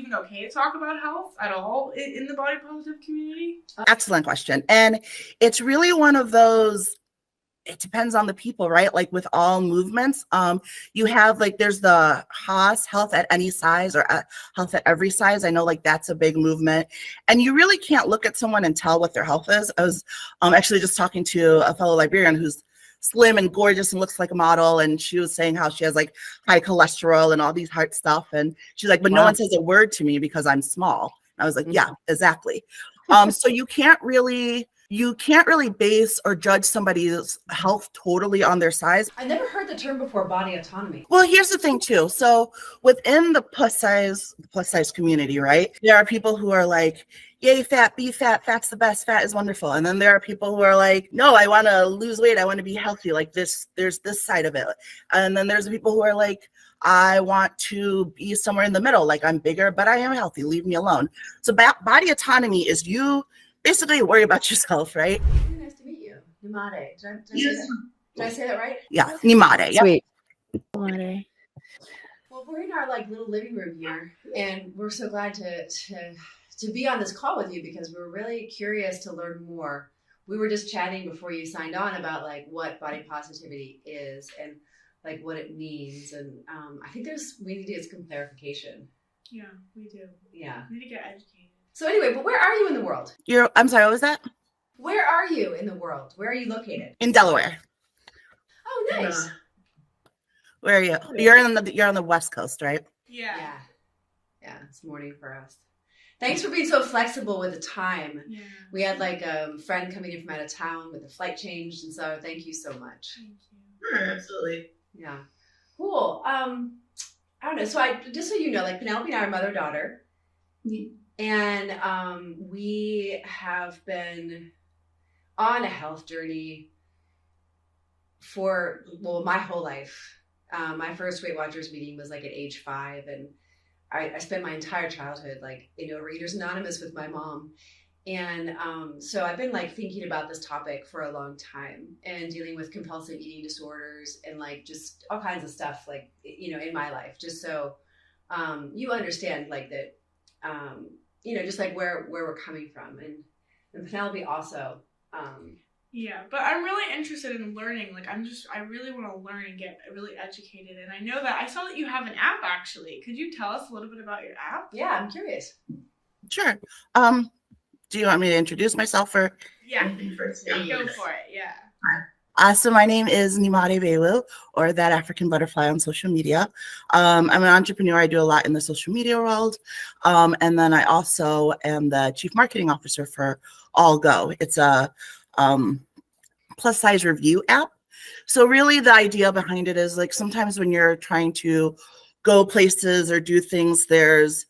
even okay to talk about health at all in the body positive community? Excellent question. And it's really one of those, it depends on the people, right? Like with all movements, you have like, there's the HOS, health at any size, or health at every size. I know like that's a big movement, and you really can't look at someone and tell what their health is. I was actually just talking to a fellow librarian who's slim and gorgeous and looks like a model, and she was saying how she has like high cholesterol and all these heart stuff, and she's like, but no one says a word to me because I'm small. And I was like, yeah, exactly. So you can't really base or judge somebody's health totally on their size. I never heard the term before, body autonomy. Well, here's the thing too. So within the plus size community, right? There are people who are like, yay, fat, be fat, fat's the best, fat is wonderful. And then there are people who are like, no, I want to lose weight, I want to be healthy. Like there's this side of it. And then there's the people who are like, I want to be somewhere in the middle, like I'm bigger, but I am healthy, leave me alone. So body autonomy is you basically worry about yourself, right? Nice to meet you. Nimade. Did I say that right? Yeah, Nimade. Yep. Sweet. Nimade. Well, we're in our like little living room here, and we're so glad to be on this call with you because we're really curious to learn more. We were just chatting before you signed on about like what body positivity is and like what it means, and I think we need to get some clarification. Yeah, we do. Yeah, we need to get educated. So anyway, but where are you in the world? I'm sorry, what was that? Where are you in the world? Where are you located? In Delaware. Oh, nice. Yeah. Where are you? You're on the West Coast, right? Yeah. Yeah, it's morning for us. Thanks for being so flexible with the time. Yeah. We had like a friend coming in from out of town with the flight changed, and so thank you so much. Thank you. Sure, absolutely. Yeah. Cool. I don't know. So just so you know, like Penelope and I are mother-daughter. Mm-hmm. And we have been on a health journey for, my whole life. My first Weight Watchers meeting was like at age 5. And I spent my entire childhood like in Overeaters Anonymous with my mom. And so I've been like thinking about this topic for a long time and dealing with compulsive eating disorders and like just all kinds of stuff like, in my life, just so you understand like that, just like where we're coming from, and Penelope also. Yeah, but I'm really interested in learning. Like I really want to learn and get really educated. And I know that I saw that you have an app actually. Could you tell us a little bit about your app? Yeah, I'm curious. Sure. Do you want me to introduce myself or? Yeah, go for it. Yeah. So my name is Nimade Belu, or That African Butterfly on social media. I'm an entrepreneur. I do a lot in the social media world. And then I also am the chief marketing officer for All Go. It's a plus size review app. So really the idea behind it is like sometimes when you're trying to go places or do things, there's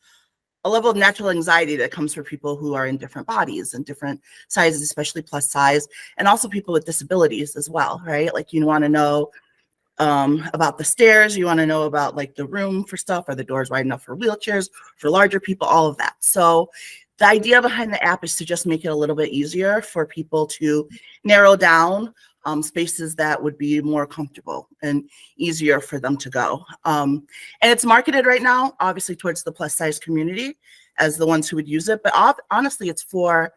a level of natural anxiety that comes for people who are in different bodies and different sizes, especially plus size, and also people with disabilities as well, right? Like you want to know about the stairs, you want to know about like the room for stuff, are the doors wide enough for wheelchairs, for larger people, all of that. So the idea behind the app is to just make it a little bit easier for people to narrow down spaces that would be more comfortable and easier for them to go. And it's marketed right now, obviously, towards the plus size community as the ones who would use it. But honestly, it's for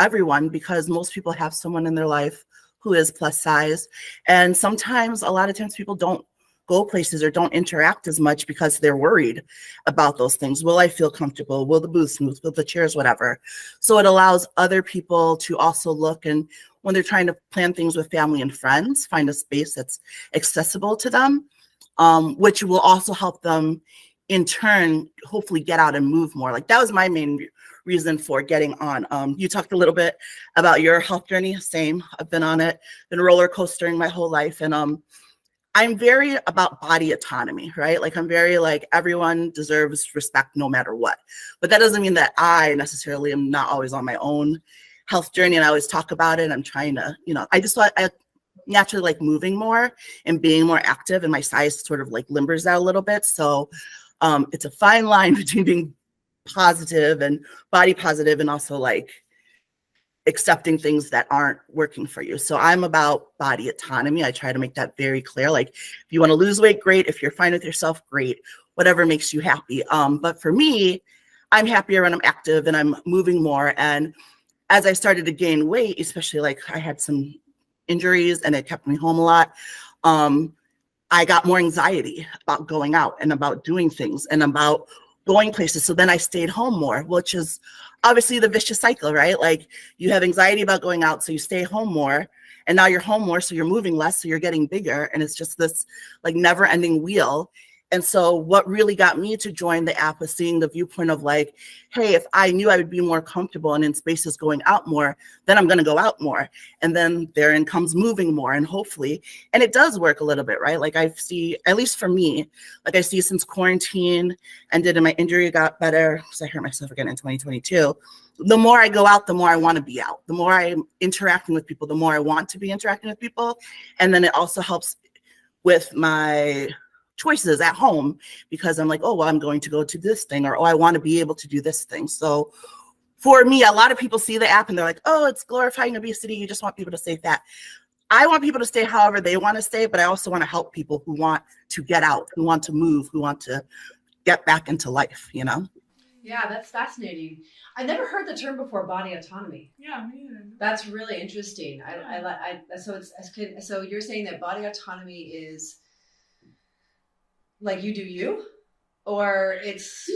everyone because most people have someone in their life who is plus size. And sometimes, a lot of times, people don't go places or don't interact as much because they're worried about those things. Will I feel comfortable? Will the booth smooth? Will the chairs, whatever? So it allows other people to also look, and when they're trying to plan things with family and friends, find a space that's accessible to them, which will also help them in turn, hopefully get out and move more. Like that was my main reason for getting on. You talked a little bit about your health journey. Same, I've been on it, been roller coastering my whole life. And I'm very about body autonomy, right? Like I'm very like everyone deserves respect no matter what. But that doesn't mean that I necessarily am not always on my own health journey. And I always talk about it. I'm trying to, I just thought I naturally like moving more and being more active, and my size sort of like limbers that a little bit. So it's a fine line between being positive and body positive and also like accepting things that aren't working for you. So I'm about body autonomy. I try to make that very clear. Like if you want to lose weight, great. If you're fine with yourself, great. whatever makes you happy. But for me, I'm happier when I'm active and I'm moving more. And as I started to gain weight, especially like I had some injuries and it kept me home a lot, I got more anxiety about going out and about doing things and about going places. So then I stayed home more, which is obviously the vicious cycle, right? Like you have anxiety about going out, so you stay home more. And now you're home more, so you're moving less, so you're getting bigger. And it's just this like never ending wheel. And so what really got me to join the app was seeing the viewpoint of like, hey, if I knew I would be more comfortable and in spaces going out more, then I'm going to go out more. And then therein comes moving more and hopefully, and it does work a little bit, right? Like I see, at least for me, like I see since quarantine ended and my injury got better, because I hurt myself again in 2022. The more I go out, the more I want to be out. The more I'm interacting with people, the more I want to be interacting with people. And then it also helps with my choices at home because I'm like, oh, well, I'm going to go to this thing, or, oh, I want to be able to do this thing. So for me, a lot of people see the app and they're like, oh, it's glorifying obesity. You just want people to stay fat. I want people to stay however they want to stay, but I also want to help people who want to get out, who want to move, who want to get back into life, you know? Yeah, that's fascinating. I never heard the term before, body autonomy. Yeah, me either. That's really interesting. So you're saying that body autonomy is like you do you, or it's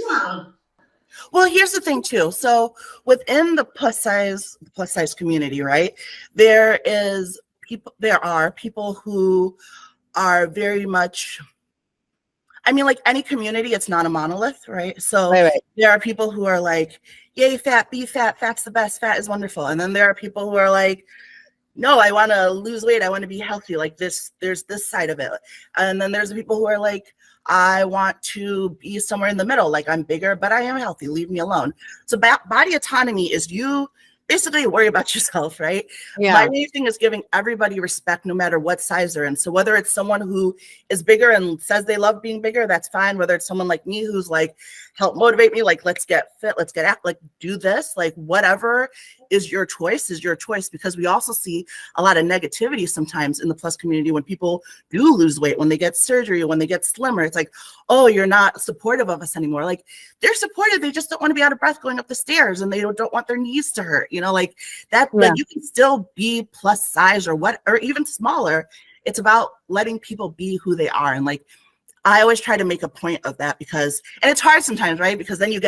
Well, here's the thing too. So within the plus size community, right? There are people who are very much, I mean, like any community, it's not a monolith, right? So Right. there are people who are like, yay, fat, be fat, fat's the best, fat is wonderful. And then there are people who are like, no, I want to lose weight, I want to be healthy. Like this, there's this side of it. And then there's people who are like, I want to be somewhere in the middle, like I'm bigger, but I am healthy, leave me alone. So body autonomy is you basically worry about yourself, right? Yeah. My main thing is giving everybody respect no matter what size they're in. So whether it's someone who is bigger and says they love being bigger, that's fine. Whether it's someone like me who's like, help motivate me, like, let's get fit, let's get like, do this, like whatever is your choice, because we also see a lot of negativity sometimes in the plus community when people do lose weight, when they get surgery, when they get slimmer. It's like, oh, you're not supportive of us anymore. Like they're supportive, they just don't want to be out of breath going up the stairs, and they don't want their knees to hurt, you know, like that. Yeah. Like you can still be plus size or even smaller. It's about letting people be who they are. And like I always try to make a point of that because, and it's hard sometimes, right? Because then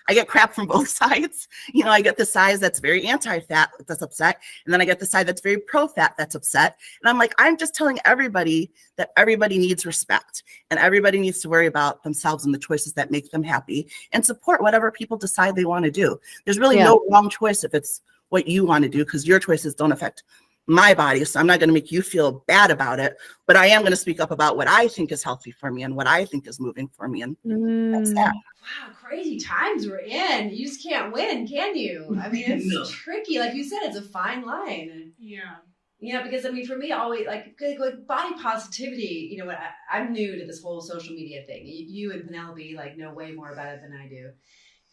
I get crap from both sides. You know, I get the side that's very anti-fat that's upset. And then I get the side that's very pro-fat that's upset. And I'm like, I'm just telling everybody that everybody needs respect and everybody needs to worry about themselves and the choices that make them happy and support whatever people decide they want to do. There's really no wrong choice if it's what you want to do, because your choices don't affect my body. So I'm not going to make you feel bad about it, but I am going to speak up about what I think is healthy for me and what I think is moving for me. And that's that. Wow, crazy times we're in. You just can't win, can you? I mean, it's tricky. Like you said, it's a fine line. Yeah. You know, because I mean, for me, always like body positivity, you know, I'm new to this whole social media thing. You and Penelope like know way more about it than I do.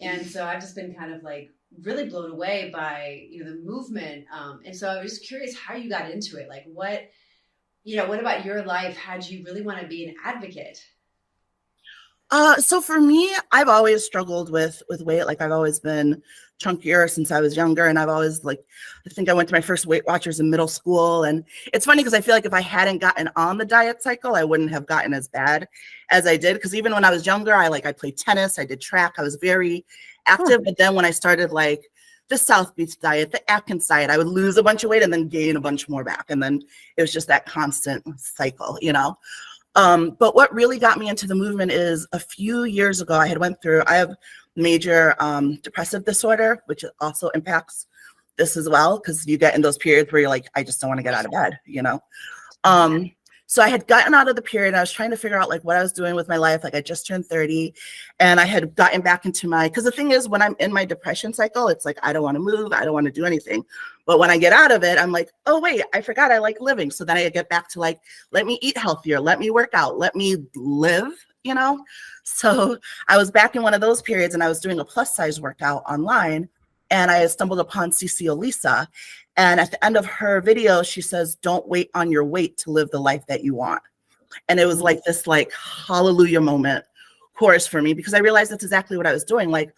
And so I've just been kind of like really blown away by, you know, the movement. And so I was just curious how you got into it. Like what about your life had you really want to be an advocate? So for me, I've always struggled with weight. Like I've always been chunkier since I was younger. And I've always I think I went to my first Weight Watchers in middle school. And it's funny because I feel like if I hadn't gotten on the diet cycle, I wouldn't have gotten as bad as I did. Because even when I was younger, I played tennis, I did track, I was very active. But then when I started like the South Beach diet, the Atkins diet, I would lose a bunch of weight and then gain a bunch more back. And then it was just that constant cycle, you know? But what really got me into the movement is a few years ago, I have major depressive disorder, which also impacts this as well, because you get in those periods where you're like, I just don't want to get out of bed, you know? So I had gotten out of the period. I was trying to figure out like what I was doing with my life. Like I just turned 30 and I had gotten back into because the thing is when I'm in my depression cycle, it's like, I don't want to move. I don't want to do anything. But when I get out of it, I'm like, oh wait, I forgot I like living. So then I get back to like, let me eat healthier. Let me work out. Let me live, you know? So I was back in one of those periods and I was doing a plus size workout online and I stumbled upon Cece Lisa. And at the end of her video, she says, don't wait on your weight to live the life that you want. And it was like this like hallelujah moment course for me, because I realized that's exactly what I was doing. Like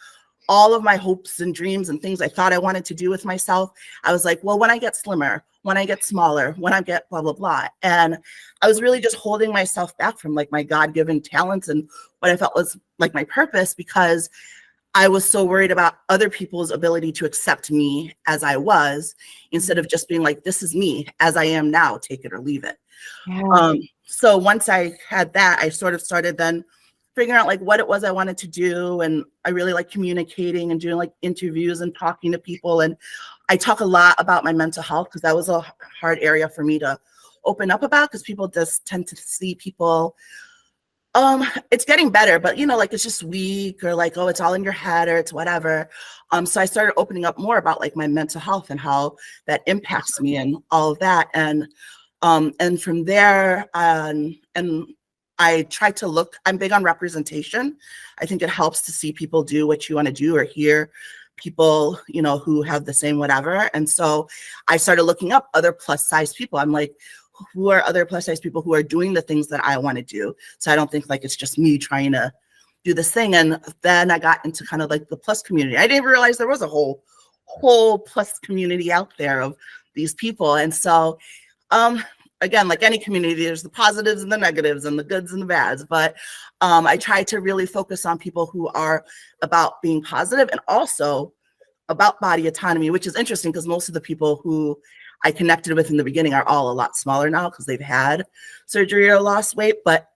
all of my hopes and dreams and things I thought I wanted to do with myself, I was like, well, when I get slimmer, when I get smaller, when I get blah, blah, blah. And I was really just holding myself back from like my God-given talents and what I felt was like my purpose, because I was so worried about other people's ability to accept me as I was, instead of just being like, this is me as I am now, take it or leave it. Yeah. So once I had that, I sort of started then figuring out like what it was I wanted to do. And I really like communicating and doing like interviews and talking to people. And I talk a lot about my mental health, because that was a hard area for me to open up about, because people just tend to see people, it's getting better, but you know, like it's just weak, or like, oh, it's all in your head, or it's whatever. So I started opening up more about like my mental health and how that impacts me and all of that. And from there, and I try to look, I'm big on representation. I think it helps to see people do what you want to do, or hear people, you know, who have the same whatever. And so I started looking up other plus size people. I'm like, who are other plus size people who are doing the things that I want to do? So I don't think like it's just me trying to do this thing. And then I got into kind of like the plus community. I didn't realize there was a whole plus community out there of these people. And so again, like any community, there's the positives and the negatives and the goods and the bads. But I try to really focus on people who are about being positive and also about body autonomy, which is interesting because most of the people who I connected with in the beginning are all a lot smaller now because they've had surgery or lost weight. But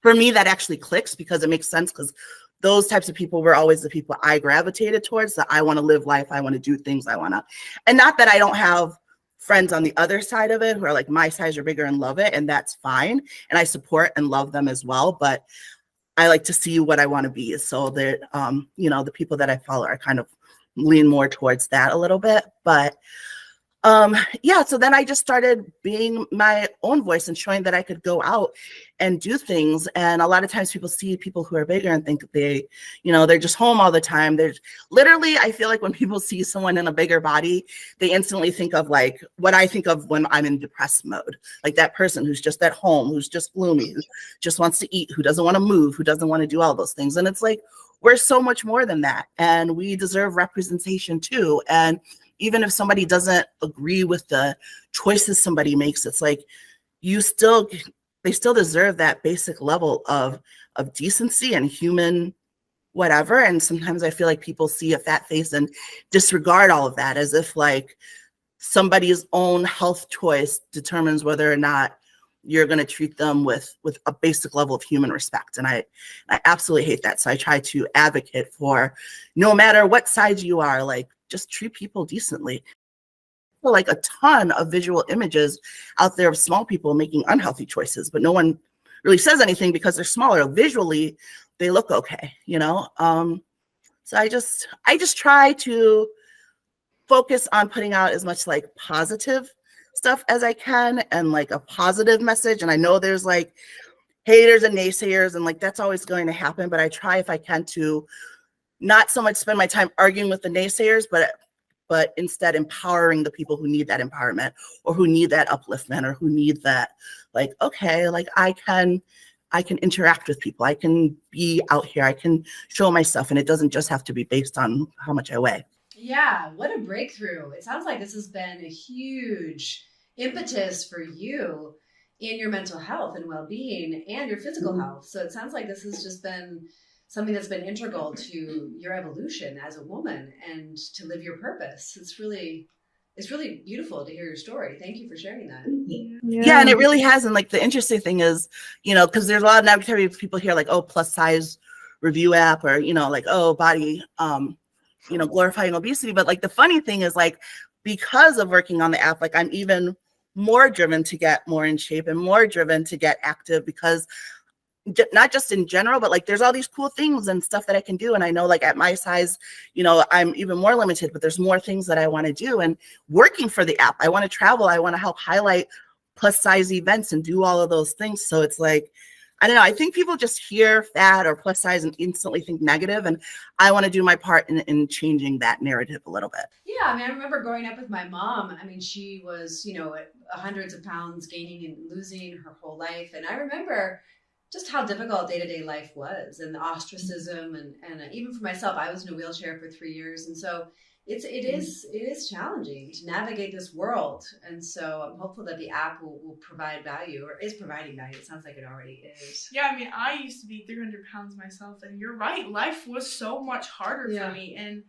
for me, that actually clicks because it makes sense, because those types of people were always the people I gravitated towards, that I want to live life. I want to do things I want to. And not that I don't have friends on the other side of it who are like my size or bigger and love it. And that's fine. And I support and love them as well. But I like to see what I want to be. So that, you know, the people that I follow are kind of lean more towards that a little bit. But yeah, so then I just started being my own voice and showing that I could go out and do things. And a lot of times people see people who are bigger and think they, you know, they're just home all the time. There's literally, I feel like when people see someone in a bigger body, they instantly think of like what I think of when I'm in depressed mode, like that person who's just at home, who's just gloomy, who just wants to eat, who doesn't want to move, who doesn't want to do all those things. And it's like, we're so much more than that. And we deserve representation too. And even if somebody doesn't agree with the choices somebody makes, it's like they still deserve that basic level of decency and human whatever. And sometimes I feel like people see a fat face and disregard all of that, as if like somebody's own health choice determines whether or not you're going to treat them with a basic level of human respect. And I absolutely hate that. So I try to advocate for, no matter what side you are, like just treat people decently. Like a ton of visual images out there of small people making unhealthy choices, but no one really says anything because they're smaller. Visually, they look okay, you know? So I just try to focus on putting out as much like positive stuff as I can, and like a positive message. And I know there's like haters and naysayers, and like that's always going to happen, but I try if I can to not so much spend my time arguing with the naysayers, but instead empowering the people who need that empowerment, or who need that upliftment, or who need that, like, okay, like I can interact with people. I can be out here. I can show myself, and it doesn't just have to be based on how much I weigh. Yeah, what a breakthrough. It sounds like this has been a huge impetus for you in your mental health and well-being and your physical health. So it sounds like this has just been something that's been integral to your evolution as a woman and to live your purpose. It's really beautiful to hear your story. Thank you for sharing that. Yeah, and it really has. And like the interesting thing is, you know, because there's a lot of negativity, people here like, oh, plus size review app, or, you know, like, oh, body, you know, glorifying obesity. But like the funny thing is, like, because of working on the app, like I'm even more driven to get more in shape and more driven to get active, because not just in general, but like there's all these cool things and stuff that I can do. And I know like at my size, you know, I'm even more limited, but there's more things that I want to do. And working for the app, I want to travel. I want to help highlight plus size events and do all of those things. So it's like, I don't know, I think people just hear fat or plus size and instantly think negative. And I want to do my part in changing that narrative a little bit. Yeah, I mean, I remember growing up with my mom. I mean, she was, you know, hundreds of pounds gaining and losing her whole life. And I remember just how difficult day-to-day life was, and the ostracism, and even for myself, I was in a wheelchair for 3 years, and so it is challenging to navigate this world. And so I'm hopeful that the app will provide value, or is providing value. It sounds like it already is. Yeah, I mean, I used to be 300 pounds myself, and you're right, life was so much harder for me. And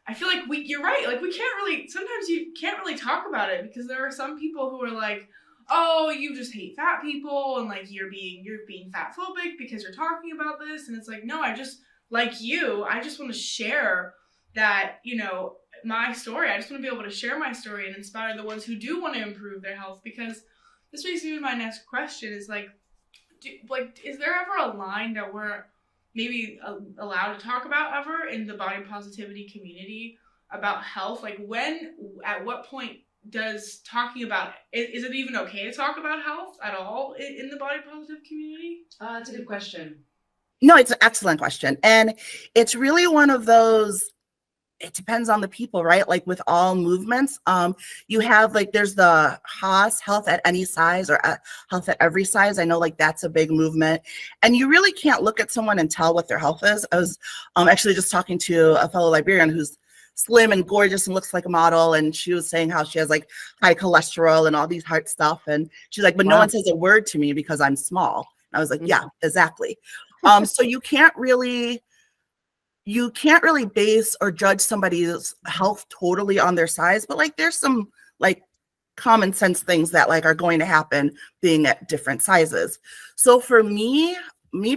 I feel like you're right, like we can't really, sometimes you can't really talk about it because there are some people who are like, oh, you just hate fat people, and like you're being fat phobic because you're talking about this. And it's like, no, I just, like you, I just want to share that, my story. I just want to be able to share my story and inspire the ones who do want to improve their health, because this makes me to my next question is like, is there ever a line that we're maybe allowed to talk about ever in the body positivity community about health? Like at what point does talking about, is it even okay to talk about health at all in the body positive community? That's a good question. No, it's an excellent question. And it's really one of those, it depends on the people, right? Like with all movements, you have like, there's the HOS, health at any size, or health at every size. I know like that's a big movement, and you really can't look at someone and tell what their health is. I was actually just talking to a fellow Liberian who's slim and gorgeous and looks like a model, and she was saying how she has like high cholesterol and all these heart stuff, and she's like, but no one says a word to me because I'm small. And I was like, yeah, exactly. So you can't really base or judge somebody's health totally on their size, but like there's some like common sense things that like are going to happen being at different sizes. So for me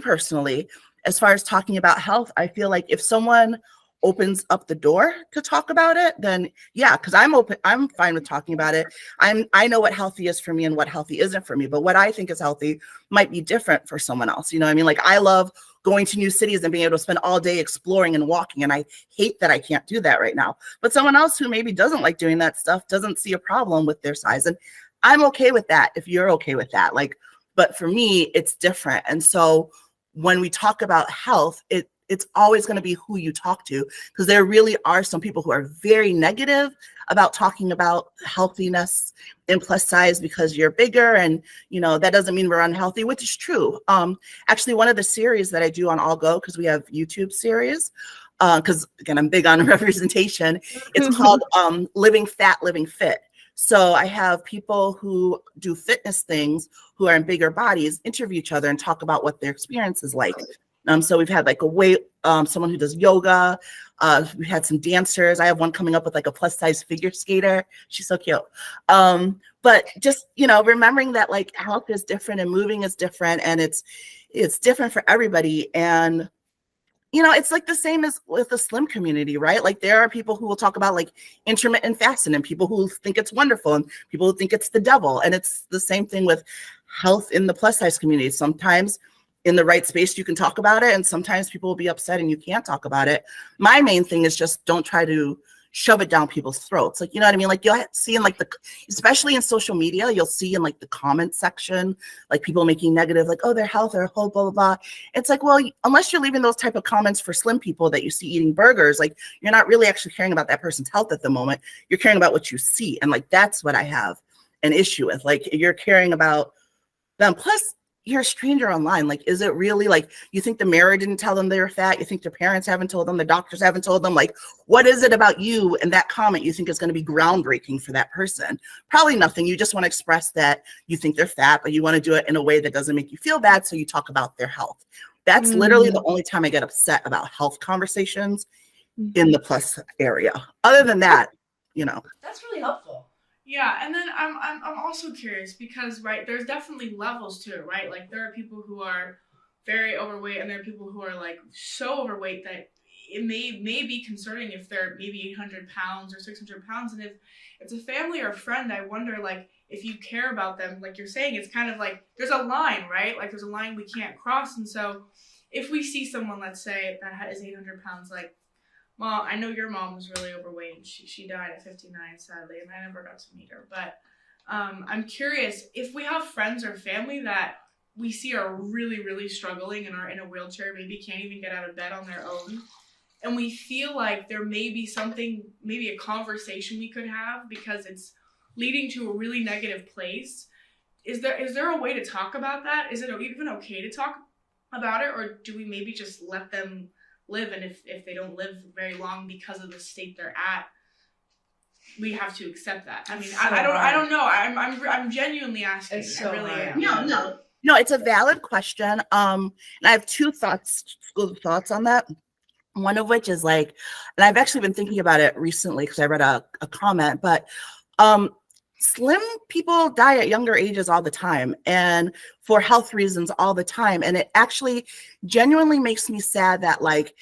personally, as far as talking about health, I feel like if someone opens up the door to talk about it, then yeah, because I'm fine with talking about it. I know what healthy is for me and what healthy isn't for me, but what I think is healthy might be different for someone else. You know what I mean? Like I love going to new cities and being able to spend all day exploring and walking, and I hate that I can't do that right now. But someone else who maybe doesn't like doing that stuff doesn't see a problem with their size, and I'm okay with that if you're okay with that. Like, but for me, it's different. And so when we talk about health, it's always going to be who you talk to, because there really are some people who are very negative about talking about healthiness in plus size because you're bigger, and that doesn't mean we're unhealthy, which is true. Actually, one of the series that I do on All Go, because we have YouTube series, because again, I'm big on representation, it's called Living Fat, Living Fit. So I have people who do fitness things who are in bigger bodies interview each other and talk about what their experience is like. So we've had like someone who does yoga. We had some dancers. I have one coming up with like a plus size figure skater. She's so cute. But just, remembering that like health is different and moving is different, and it's different for everybody. And, it's like the same as with the slim community, right? Like there are people who will talk about like intermittent fasting, and people who think it's wonderful, and people who think it's the devil. And it's the same thing with health in the plus size community. Sometimes in the right space, you can talk about it, and sometimes people will be upset and you can't talk about it. My main thing is just don't try to shove it down people's throats. Like, you know what I mean? Like you'll see in like especially in social media, you'll see in like the comment section, like people making negative, like, oh, their health or whole blah, blah, blah. It's like, well, unless you're leaving those type of comments for slim people that you see eating burgers, like you're not really actually caring about that person's health at the moment. You're caring about what you see. And like, that's what I have an issue with. Like you're caring about them. Plus, you're a stranger online. Like, is it really like, you think the mirror didn't tell them they were fat? You think their parents haven't told them, the doctors haven't told them? Like, what is it about you and that comment you think is going to be groundbreaking for that person? Probably nothing. You just want to express that you think they're fat, but you want to do it in a way that doesn't make you feel bad. So you talk about their health. That's literally the only time I get upset about health conversations in the plus area. Other than that, That's really helpful. Yeah, and then I'm also curious because, right, there's definitely levels to it, right? Like there are people who are very overweight, and there are people who are like so overweight that it may be concerning if they're maybe 800 pounds or 600 pounds. And if it's a family or a friend, I wonder like if you care about them, like you're saying, it's kind of like there's a line, right? Like there's a line we can't cross. And so if we see someone, let's say, that is 800 pounds, like, well, I know your mom was really overweight, and she died at 59, sadly, and I never got to meet her. But I'm curious, if we have friends or family that we see are really, really struggling and are in a wheelchair, maybe can't even get out of bed on their own, and we feel like there may be something, maybe a conversation we could have because it's leading to a really negative place, is there a way to talk about that? Is it even okay to talk about it, or do we maybe just let them live, and if they don't live very long because of the state they're at, we have to accept that? I mean, I don't know. I'm genuinely asking. It's so I really hard. am. No, it's a valid question. And I have two schools of thoughts on that. One of which is like, and I've actually been thinking about it recently because I read a comment, but slim people die at younger ages all the time and for health reasons all the time. And it actually genuinely makes me sad that like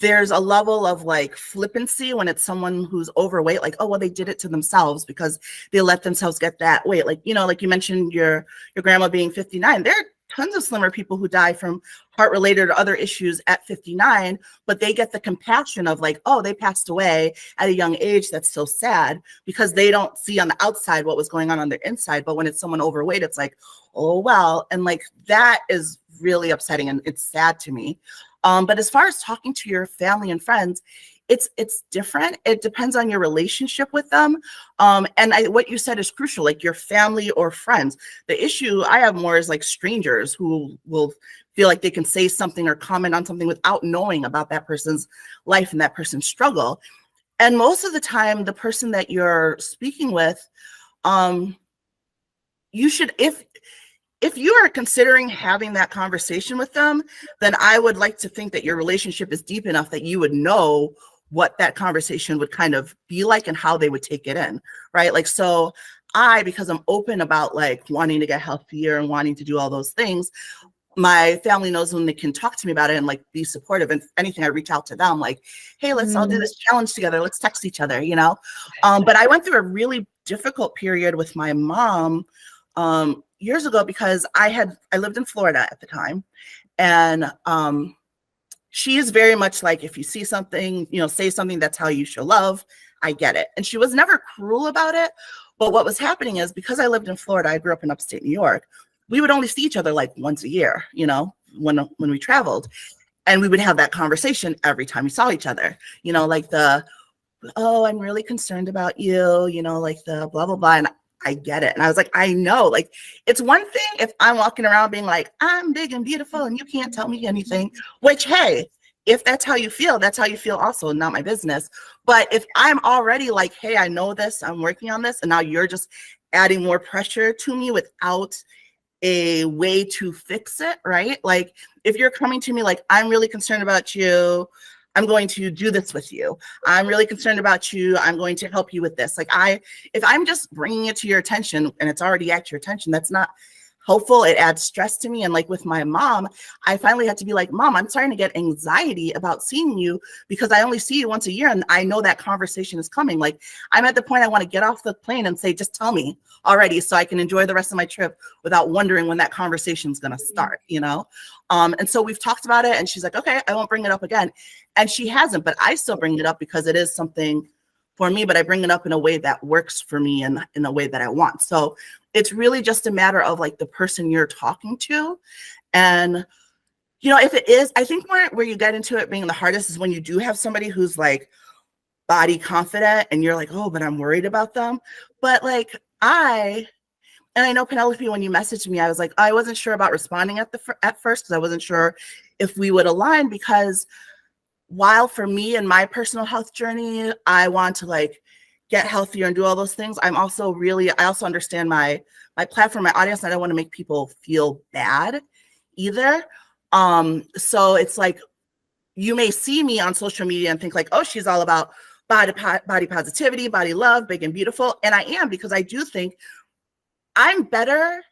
there's a level of like flippancy when it's someone who's overweight, like, oh, well, they did it to themselves because they let themselves get that weight. Like, you know, like you mentioned your grandma being 59. There are tons of slimmer people who die from heart related or other issues at 59, but they get the compassion of like, oh, they passed away at a young age. That's so sad because they don't see on the outside what was going on their inside. But when it's someone overweight, it's like, oh, well, and like that is really upsetting and it's sad to me. But as far as talking to your family and friends, it's different. It depends on your relationship with them. What you said is crucial, like your family or friends. The issue I have more is like strangers who will feel like they can say something or comment on something without knowing about that person's life and that person's struggle. And most of the time, the person that you're speaking with, you should, if you are considering having that conversation with them, then I would like to think that your relationship is deep enough that you would know what that conversation would kind of be like and how they would take it in, right? Like, so because I'm open about like wanting to get healthier and wanting to do all those things, my family knows when they can talk to me about it and like be supportive. And if anything, I reach out to them like, hey, let's all do this challenge together. Let's text each other, you know? But I went through a really difficult period with my mom years ago because I lived in Florida at the time. And she is very much like, if you see something, you know, say something, that's how you show love. I get it. And she was never cruel about it. But what was happening is because I lived in Florida, I grew up in upstate New York, we would only see each other like once a year, you know, when we traveled. And we would have that conversation every time we saw each other, you know, like oh, I'm really concerned about you, you know, like the blah, blah, blah. And I get it. And I was like, I know, like, it's one thing if I'm walking around being like, I'm big and beautiful and you can't tell me anything, which, hey, if that's how you feel, that's how you feel also, not my business. But if I'm already like, hey, I know this, I'm working on this, and now you're just adding more pressure to me without a way to fix it, right? Like if you're coming to me like, I'm really concerned about you, I'm going to do this with you. I'm really concerned about you. I'm going to help you with this. Like if I'm just bringing it to your attention and it's already at your attention, that's not helpful. It adds stress to me. And like with my mom, I finally had to be like, Mom, I'm starting to get anxiety about seeing you because I only see you once a year. And I know that conversation is coming. Like I'm at the point I want to get off the plane and say, just tell me already so I can enjoy the rest of my trip without wondering when that conversation is going to start, you know? And so we've talked about it and she's like, okay, I won't bring it up again. And she hasn't, but I still bring it up because it is something for me, but I bring it up in a way that works for me and in a way that I want. So it's really just a matter of like the person you're talking to. And, you know, if it is, I think where you get into it being the hardest is when you do have somebody who's like body confident and you're like, oh, but I'm worried about them. But like and I know Penelope, when you messaged me, I was like, I wasn't sure about responding at first because I wasn't sure if we would align, because while for me and my personal health journey, I want to like get healthier and do all those things, I also understand my platform, my audience, and I don't want to make people feel bad either. So it's like, you may see me on social media and think like, oh, she's all about body positivity, body love, big and beautiful. And I am, because I do think I'm better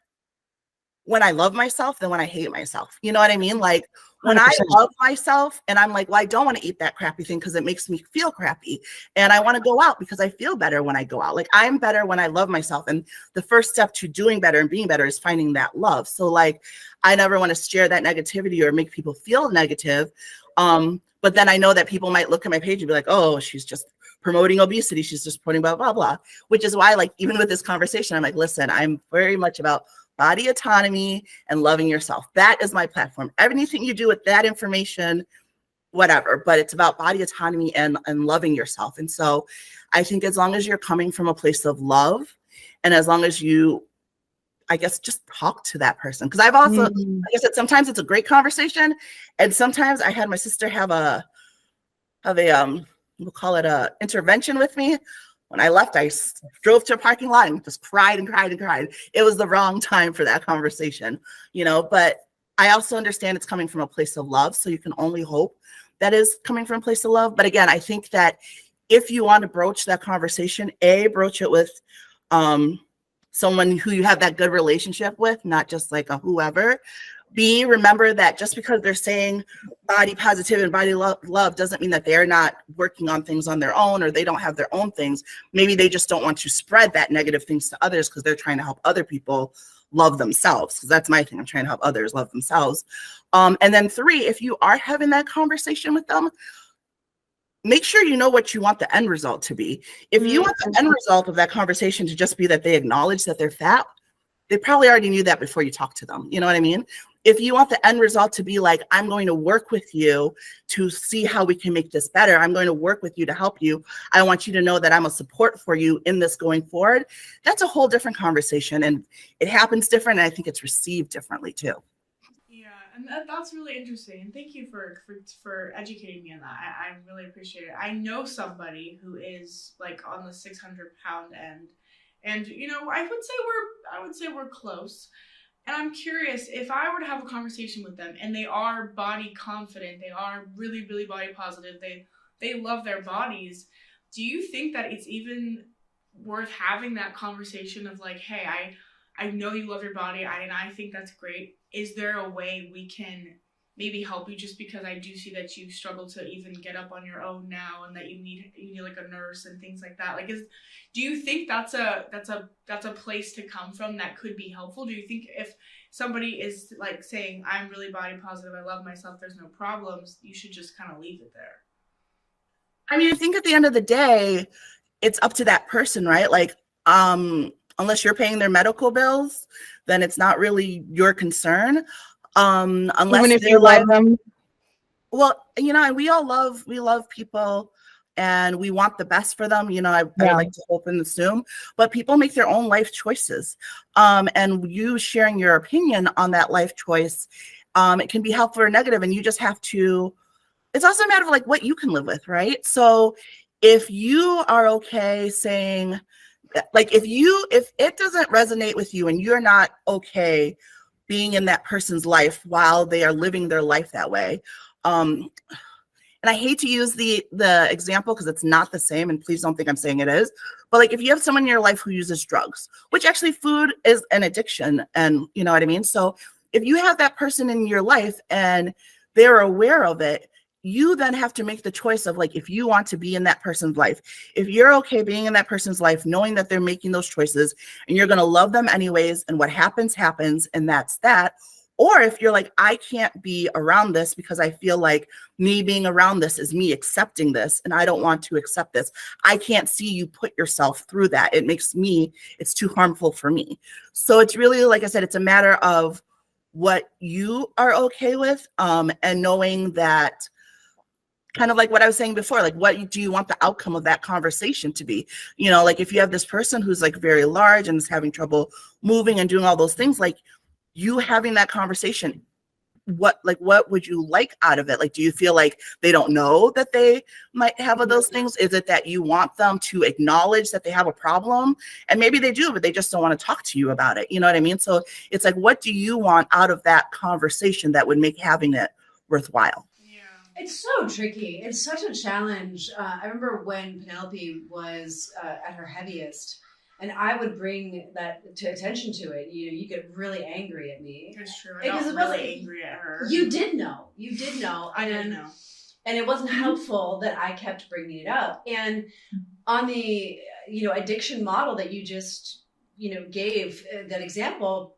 when I love myself than when I hate myself. You know what I mean? Like when 100%. I love myself and I'm like, well, I don't want to eat that crappy thing because it makes me feel crappy. And I want to go out because I feel better when I go out. Like I'm better when I love myself. And the first step to doing better and being better is finding that love. So like, I never want to share that negativity or make people feel negative. But then I know that people might look at my page and be like, oh, she's just promoting obesity. She's just promoting blah, blah, blah, which is why, like, even with this conversation, I'm like, listen, I'm very much about body autonomy and loving yourself. That is my platform. Everything you do with that information, whatever, but it's about body autonomy and loving yourself. And so I think as long as you're coming from a place of love, and as long as you I guess, just talk to that person. Because I've also, like I said, sometimes it's a great conversation, and sometimes I had my sister have a we'll call it a intervention with me. When I left, I drove to a parking lot and just cried and cried and cried. It was the wrong time for that conversation, but I also understand it's coming from a place of love. So you can only hope that is coming from a place of love. But again, I think that if you want to broach that conversation, broach it with someone who you have that good relationship with, not just like a whoever. B, remember that just because they're saying body positive and body love doesn't mean that they're not working on things on their own, or they don't have their own things. Maybe they just don't want to spread that negative things to others because they're trying to help other people love themselves. Because that's my thing. I'm trying to help others love themselves. And then 3, if you are having that conversation with them, make sure you know what you want the end result to be. If you want the end result of that conversation to just be that they acknowledge that they're fat, they probably already knew that before you talked to them. You know what I mean? If you want the end result to be like, I'm going to work with you to see how we can make this better. I'm going to work with you to help you. I want you to know that I'm a support for you in this going forward. That's a whole different conversation, and it happens different. And I think it's received differently too. Yeah, and that's really interesting. And thank you for educating me on that. I really appreciate it. I know somebody who is like on the 600-pound end, and I would say we're close. And I'm curious, if I were to have a conversation with them and they are body confident, they are really, really body positive, they love their bodies, do you think that it's even worth having that conversation of like, hey, I know you love your body, and I think that's great. Is there a way we can maybe help you, just because I do see that you struggle to even get up on your own now, and that you need like a nurse and things like that. Like, do you think that's a place to come from that could be helpful? Do you think if somebody is like saying, I'm really body positive, I love myself, there's no problems, you should just kind of leave it there? I mean, I think at the end of the day, it's up to that person, right? Like, unless you're paying their medical bills, then it's not really your concern. Unless even if you love them. Well, and we love people, and we want the best for them. I would like to hope and assume, but people make their own life choices. And you sharing your opinion on that life choice, it can be helpful or negative, and you just have to, it's also a matter of like what you can live with, right? So if you are okay saying, like, if it doesn't resonate with you and you're not okay being in that person's life while they are living their life that way. And I hate to use the example because it's not the same, and please don't think I'm saying it is, but like if you have someone in your life who uses drugs, which actually food is an addiction, and you know what I mean? So if you have that person in your life and they're aware of it, you then have to make the choice of like, if you want to be in that person's life, if you're okay being in that person's life, knowing that they're making those choices and you're going to love them anyways, and what happens, happens, and that's that. Or if you're like, I can't be around this because I feel like me being around this is me accepting this, and I don't want to accept this. I can't see you put yourself through that. It's too harmful for me. So it's really, like I said, it's a matter of what you are okay with, and knowing that, kind of like what I was saying before, like what do you want the outcome of that conversation to be? Like if you have this person who's like very large and is having trouble moving and doing all those things, like you having that conversation, what would you like out of it? Like, do you feel like they don't know that they might have of those things? Is it that you want them to acknowledge that they have a problem? And maybe they do, but they just don't want to talk to you about it. You know what I mean? So it's like, what do you want out of that conversation that would make having it worthwhile? It's so tricky. It's such a challenge. I remember when Penelope was at her heaviest, and I would bring that to attention to it. You get really angry at me. It's true. I got really angry at her. You did know. I did know. And it wasn't helpful that I kept bringing it up. And on the addiction model that you just gave that example,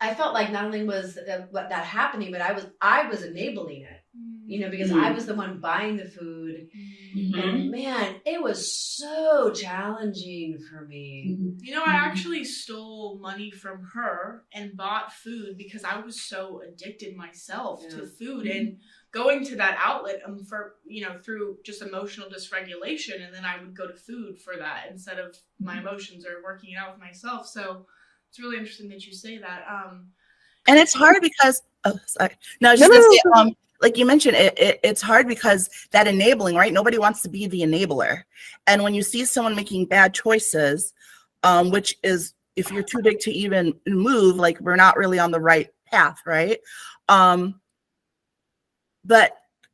I felt like not only was that happening, but I was enabling it. Because I was the one buying the food. Mm-hmm. And man, it was so challenging for me. I actually stole money from her and bought food because I was so addicted myself to food and going to that outlet for, through just emotional dysregulation. And then I would go to food for that instead of my emotions or working it out with myself. So It's really interesting that you say that. And it's hard because, oh, sorry. No, I was No, just gonna no, say, like you mentioned, it's hard because that enabling, right? Nobody wants to be the enabler. And when you see someone making bad choices, which is, if you're too big to even move, like we're not really on the right path, right? But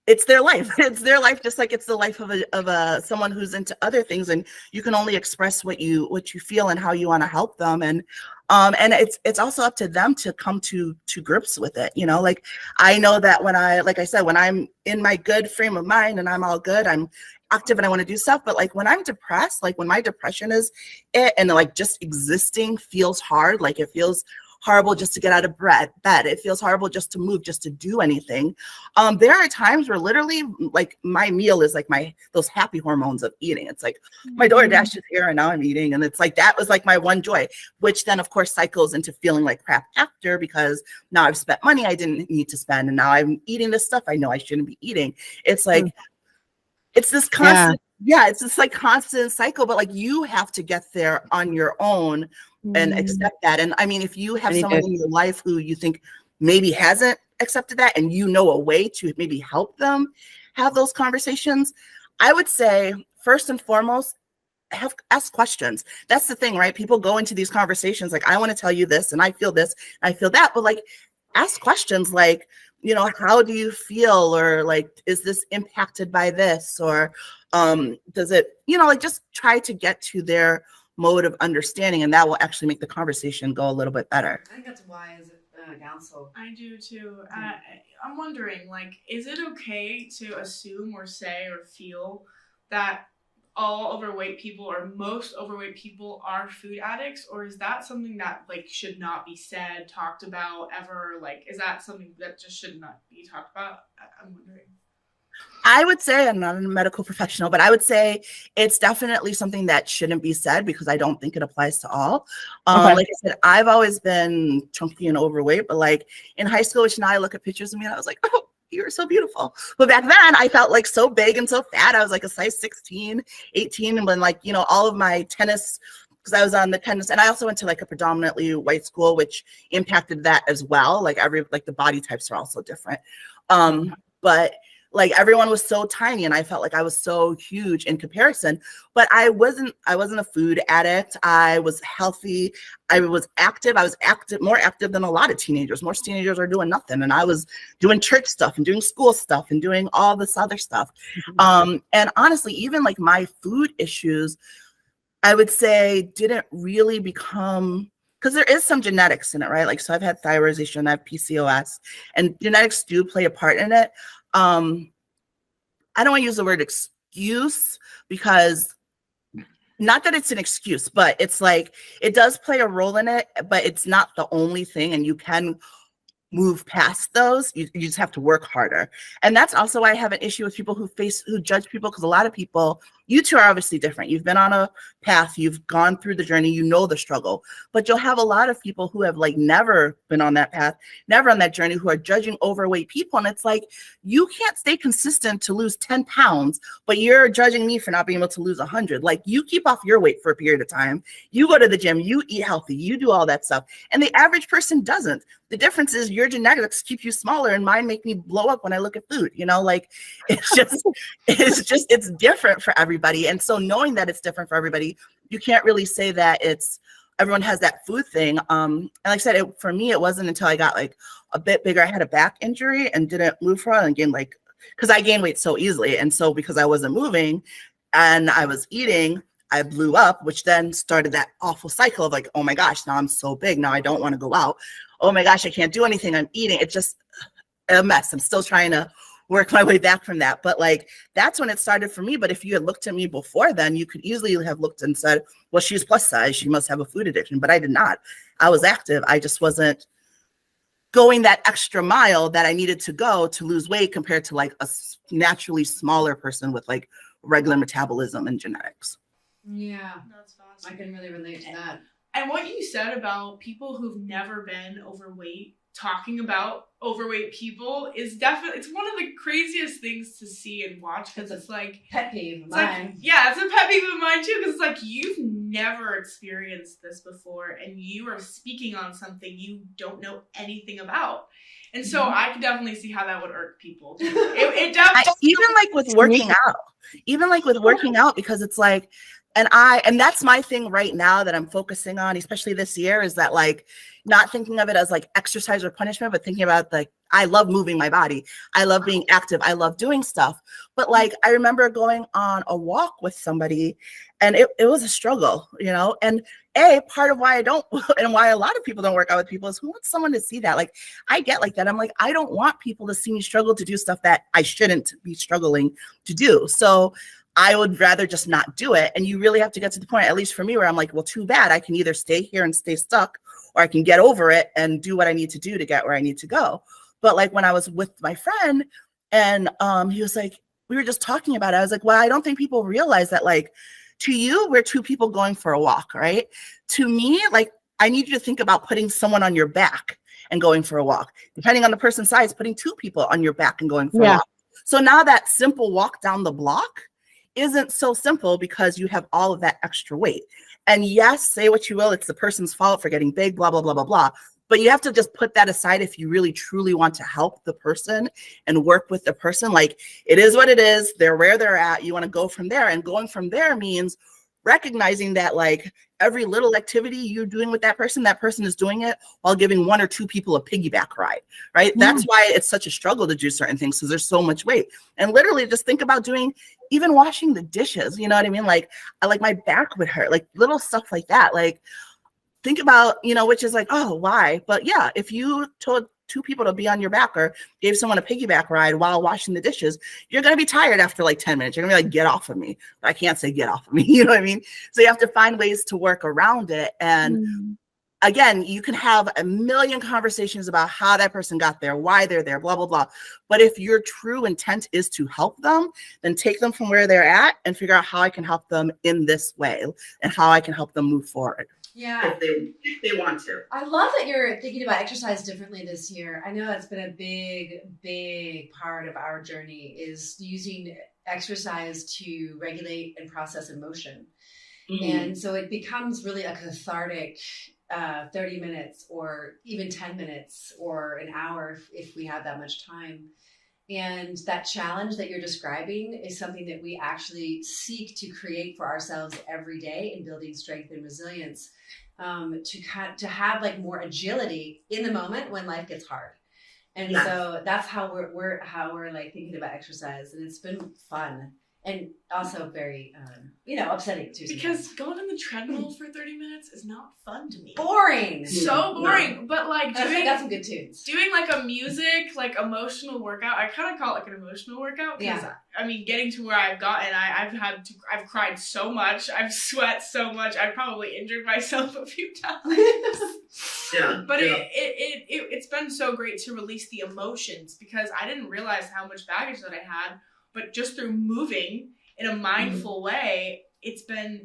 it's their life. It's their life, just like it's the life of a someone who's into other things, and you can only express what you feel and how you want to help them. And it's also up to them to come to grips with it. You know, like I know that when like I said, when I'm in my good frame of mind and I'm all good, I'm active and I want to do stuff. But like when I'm depressed, like when my depression is it, and like just existing feels hard, like it feels horrible just to get out of bed. It feels horrible just to move, just to do anything. There are times where literally like my meal is like those happy hormones of eating. It's like my DoorDash is here and now I'm eating. And it's like, that was like my one joy, which then of course cycles into feeling like crap after, because now I've spent money I didn't need to spend. And now I'm eating this stuff I know I shouldn't be eating. It's like, it's this constant, it's this like constant cycle, but like you have to get there on your own and accept that. And I mean, if you have someone in your life who you think maybe hasn't accepted that, and you know a way to maybe help them have those conversations, I would say first and foremost, ask questions. That's the thing, right? People go into these conversations like, I want to tell you this and I feel this, I feel that, but like ask questions like, you know, how do you feel? Or like, is this impacted by this? Or does it, you know, like just try to get to their mode of understanding, and that will actually make the conversation go a little bit better. I think that's wise counsel. I do too. I'm wondering, like, is it okay to assume or say or feel that all overweight people or most overweight people are food addicts, or is that something that like should not be said, talked about ever? Like, is that something that just should not be talked about? I'm wondering. I would say, I'm not a medical professional, but I would say it's definitely something that shouldn't be said, because I don't think it applies to all. Like I said, I've always been chunky and overweight, but like in high school, which now I look at pictures of me and I was like, oh, you're so beautiful. But back then I felt like so big and so fat. I was like a size 16, 18. And when like, you know, all of my tennis, because I was on the tennis, and I also went to like a predominantly white school, which impacted that as well. Like the body types are also different. But like everyone was so tiny and I felt like I was so huge in comparison, but I wasn't a food addict. I was healthy. I was active, more active than a lot of teenagers. Most teenagers are doing nothing. And I was doing church stuff and doing school stuff and doing all this other stuff. And honestly, even like my food issues, I would say didn't really become, because there is some genetics in it, right? Like, so I've had thyroidization, I have PCOS, and genetics do play a part in it. I don't want to use the word excuse, because not that it's an excuse, but it's like, it does play a role in it, but it's not the only thing. And you can move past those. You just have to work harder. And that's also why I have an issue with people who judge people, because a lot of people, you two are obviously different. You've been on a path, you've gone through the journey, you know the struggle, but you'll have a lot of people who have like never been on that path, never on that journey, who are judging overweight people. And it's like, you can't stay consistent to lose 10 pounds, but you're judging me for not being able to lose 100. Like, you keep off your weight for a period of time, you go to the gym, you eat healthy, you do all that stuff. And the average person doesn't. The difference is your genetics keep you smaller and mine make me blow up when I look at food, you know, like it's different for everybody. And so knowing that it's different for everybody, you can't really say that everyone has that food thing. And like I said, for me, it wasn't until I got like a bit bigger. I had a back injury and didn't move for a while and gained because I gain weight so easily. And so because I wasn't moving and I was eating, I blew up, which then started that awful cycle of like, oh my gosh, now I'm so big. Now I don't want to go out. Oh my gosh, I can't do anything. I'm eating. It's just a mess. I'm still trying to work my way back from that. But like, that's when it started for me. But if you had looked at me before then, you could easily have looked and said, well, she's plus size, she must have a food addiction. But I did not. I was active. I just wasn't going that extra mile that I needed to go to lose weight compared to like a naturally smaller person with like regular metabolism and genetics. Yeah, That's I can really relate to that. And what you said about people who've never been overweight talking about overweight people is definitely, it's one of the craziest things to see and watch, because it's like pet peeve of it's like, mine. yeah, it's a pet peeve of mine too, because it's like you've never experienced this before and you are speaking on something you don't know anything about. And so I can definitely see how that would irk people. It definitely even like with working out, because it's like, and that's my thing right now that I'm focusing on, especially this year, is that like not thinking of it as like exercise or punishment, but thinking about like, I love moving my body. I love being active. I love doing stuff. But like, I remember going on a walk with somebody and it was a struggle, and part of why I don't, and why a lot of people don't work out with people is who wants someone to see that? Like, I get like that. I'm like, I don't want people to see me struggle to do stuff that I shouldn't be struggling to do. So I would rather just not do it. And you really have to get to the point, at least for me, where I'm like, well, too bad. I can either stay here and stay stuck, or I can get over it and do what I need to do to get where I need to go. But like when I was with my friend and he was like, we were just talking about it. I was like, well, I don't think people realize that, like, to you, we're two people going for a walk, right? To me, like, I need you to think about putting someone on your back and going for a walk. Depending on the person's size, putting two people on your back and going for a walk. So now that simple walk down the block isn't so simple because you have all of that extra weight. And yes, say what you will, it's the person's fault for getting big, blah, blah, blah, blah, blah. But you have to just put that aside if you really truly want to help the person and work with the person. Like, it is what it is. They're where they're at. You want to go from there. And going from there means recognizing that like every little activity you're doing with that person is doing it while giving one or two people a piggyback ride, right? That's why it's such a struggle to do certain things, because there's so much weight. And literally just think about doing, even washing the dishes, you know what I mean? Like, my back would hurt, like little stuff like that. Like, think about, which is like, oh, why? But yeah, if you told two people to be on your back or gave someone a piggyback ride while washing the dishes, you're going to be tired after like 10 minutes. You're going to be like, get off of me. I can't say get off of me. You know what I mean? So you have to find ways to work around it. And again, you can have a million conversations about how that person got there, why they're there, blah, blah, blah. But if your true intent is to help them, then take them from where they're at and figure out how I can help them in this way and how I can help them move forward. Yeah. If they want to. I love that you're thinking about exercise differently this year. I know that's been a big, big part of our journey, is using exercise to regulate and process emotion. And so it becomes really a cathartic 30 minutes or even 10 minutes or an hour if we have that much time. And that challenge that you're describing is something that we actually seek to create for ourselves every day in building strength and resilience, to have like more agility in the moment when life gets hard. And so that's how we're like thinking about exercise, and it's been fun. And also very, upsetting too. Because going on the treadmill for 30 minutes is not fun to me. Boring. So boring. No. But like got some good tunes. Doing like a music, like emotional workout. I kind of call it like an emotional workout. Because I mean, getting to where I've gotten, I've cried so much. I've sweat so much. I've probably injured myself a few times. But it's been so great to release the emotions, because I didn't realize how much baggage that I had. But just through moving in a mindful way, it's been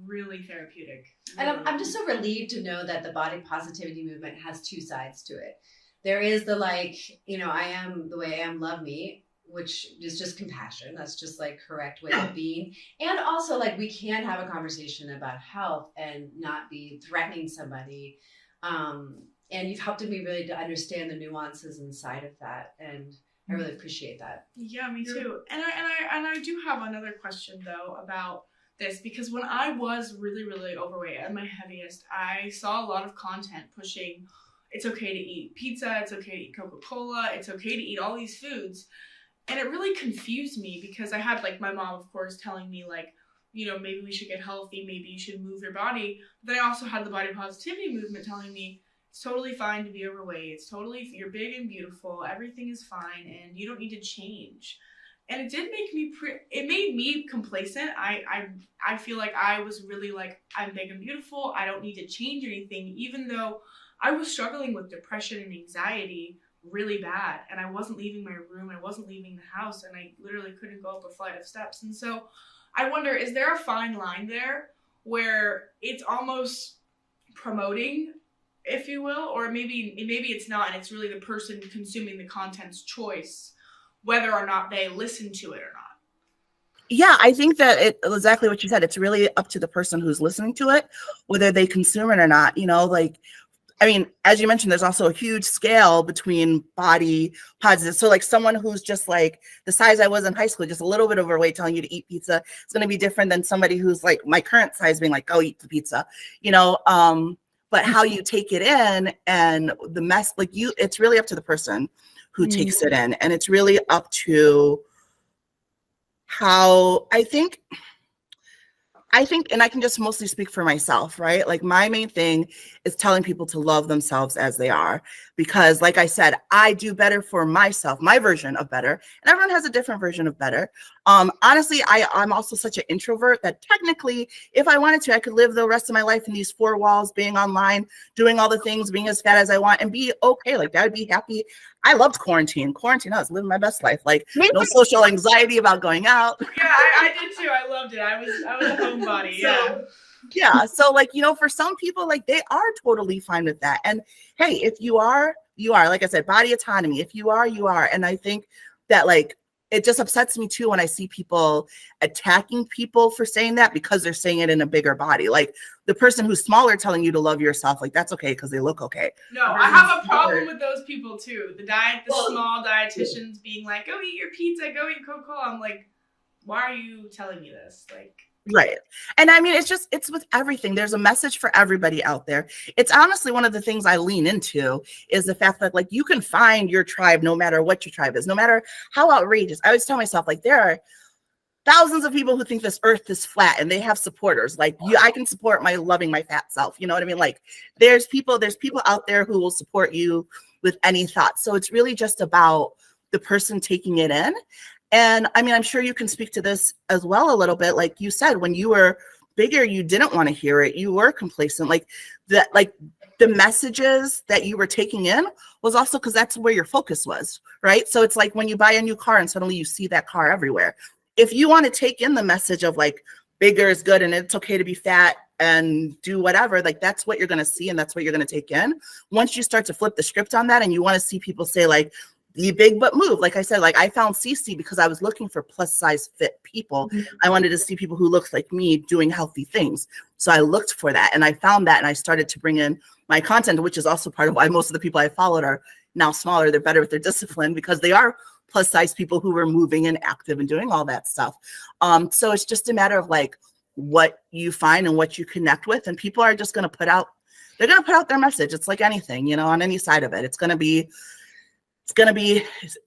really therapeutic. And I'm just so relieved to know that the body positivity movement has two sides to it. There is the like, I am the way I am, love me, which is just compassion. That's just like correct way of being. And also like we can have a conversation about health and not be threatening somebody. And you've helped me really to understand the nuances inside of that. And I really appreciate that. Yeah, me too. And I do have another question though about this, because when I was really, really overweight at my heaviest, I saw a lot of content pushing, it's okay to eat pizza, it's okay to eat Coca-Cola, it's okay to eat all these foods. And it really confused me, because I had like my mom, of course, telling me like, maybe we should get healthy, maybe you should move your body. But then I also had the body positivity movement telling me, it's totally fine to be overweight. It's totally, you're big and beautiful. Everything is fine, and you don't need to change. And it did make me, it made me complacent. I feel like I was really like, I'm big and beautiful. I don't need to change anything, even though I was struggling with depression and anxiety really bad. And I wasn't leaving my room. I wasn't leaving the house. And I literally couldn't go up a flight of steps. And so I wonder, is there a fine line there where it's almost promoting if you will, or maybe it's not, and it's really the person consuming the content's choice whether or not they listen to it or not. Yeah, I think that exactly what you said. It's really up to the person who's listening to it, whether they consume it or not. You know, like, I mean, as you mentioned, there's also a huge scale between body positives. So like someone who's just like the size I was in high school, just a little bit overweight, telling you to eat pizza, it's going to be different than somebody who's like my current size being like, go eat the pizza, you know? But how you take it in and the mess, like it's really up to the person who takes it in. And it's really up to how I think, and I can just mostly speak for myself, right? Like my main thing is telling people to love themselves as they are, because like I said, I do better for myself, my version of better, and everyone has a different version of better. Honestly, I'm also such an introvert that technically, if I wanted to, I could live the rest of my life in these four walls, being online, doing all the things, being as fat as I want, and be okay. Like, I would be happy. I loved quarantine. I was living my best life. Like, no social anxiety about going out. Yeah, I did too. I loved it. I was a homebody. Yeah. Yeah. So like, you know, for some people, like they are totally fine with that. And hey, if you are, like I said, body autonomy. If you are, you are. And I think that like, it just upsets me too when I see people attacking people for saying that because they're saying it in a bigger body. Like the person who's smaller telling you to love yourself, like that's okay because they look okay. No, I have a problem with those people too. The small dietitians being like, go eat your pizza, go eat Coca-Cola. I'm like, why are you telling me this? Like, right. And I mean, it's with everything. There's a message for everybody out there. It's honestly one of the things I lean into is the fact that like you can find your tribe no matter what your tribe is, no matter how outrageous. I always tell myself like there are thousands of people who think this earth is flat and they have supporters. Like I can support my loving my fat self. You know what I mean? Like there's people out there who will support you with any thought. So it's really just about the person taking it in. And I mean, I'm sure you can speak to this as well a little bit. Like you said, when you were bigger, you didn't want to hear it. You were complacent. Like the messages that you were taking in was also because that's where your focus was, right? So it's like when you buy a new car and suddenly you see that car everywhere. If you want to take in the message of like bigger is good and it's okay to be fat and do whatever, like that's what you're going to see and that's what you're going to take in. Once you start to flip the script on that and you want to see people say like, be big but move. Like I said, like I found CC because I was looking for plus size fit people. I wanted to see people who looked like me doing healthy things. So I looked for that and I found that and I started to bring in my content, which is also part of why most of the people I followed are now smaller. They're better with their discipline because they are plus size people who were moving and active and doing all that stuff. So it's just a matter of like what you find and what you connect with, and people are just going to put out their message. It's like anything, you know, on any side of it, it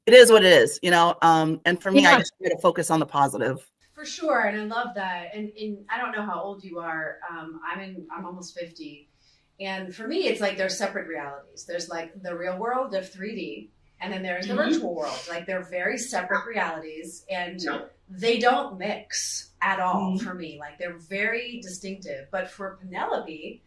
is what it is, you know? And for me, I just try to focus on the positive. For sure. And I love that. And I don't know how old you are. I'm almost 50. And for me, it's like there's separate realities. There's like the real world of 3D, and then there's the virtual world. Like they're very separate realities, and they don't mix at all for me. Like they're very distinctive. But for Penelope,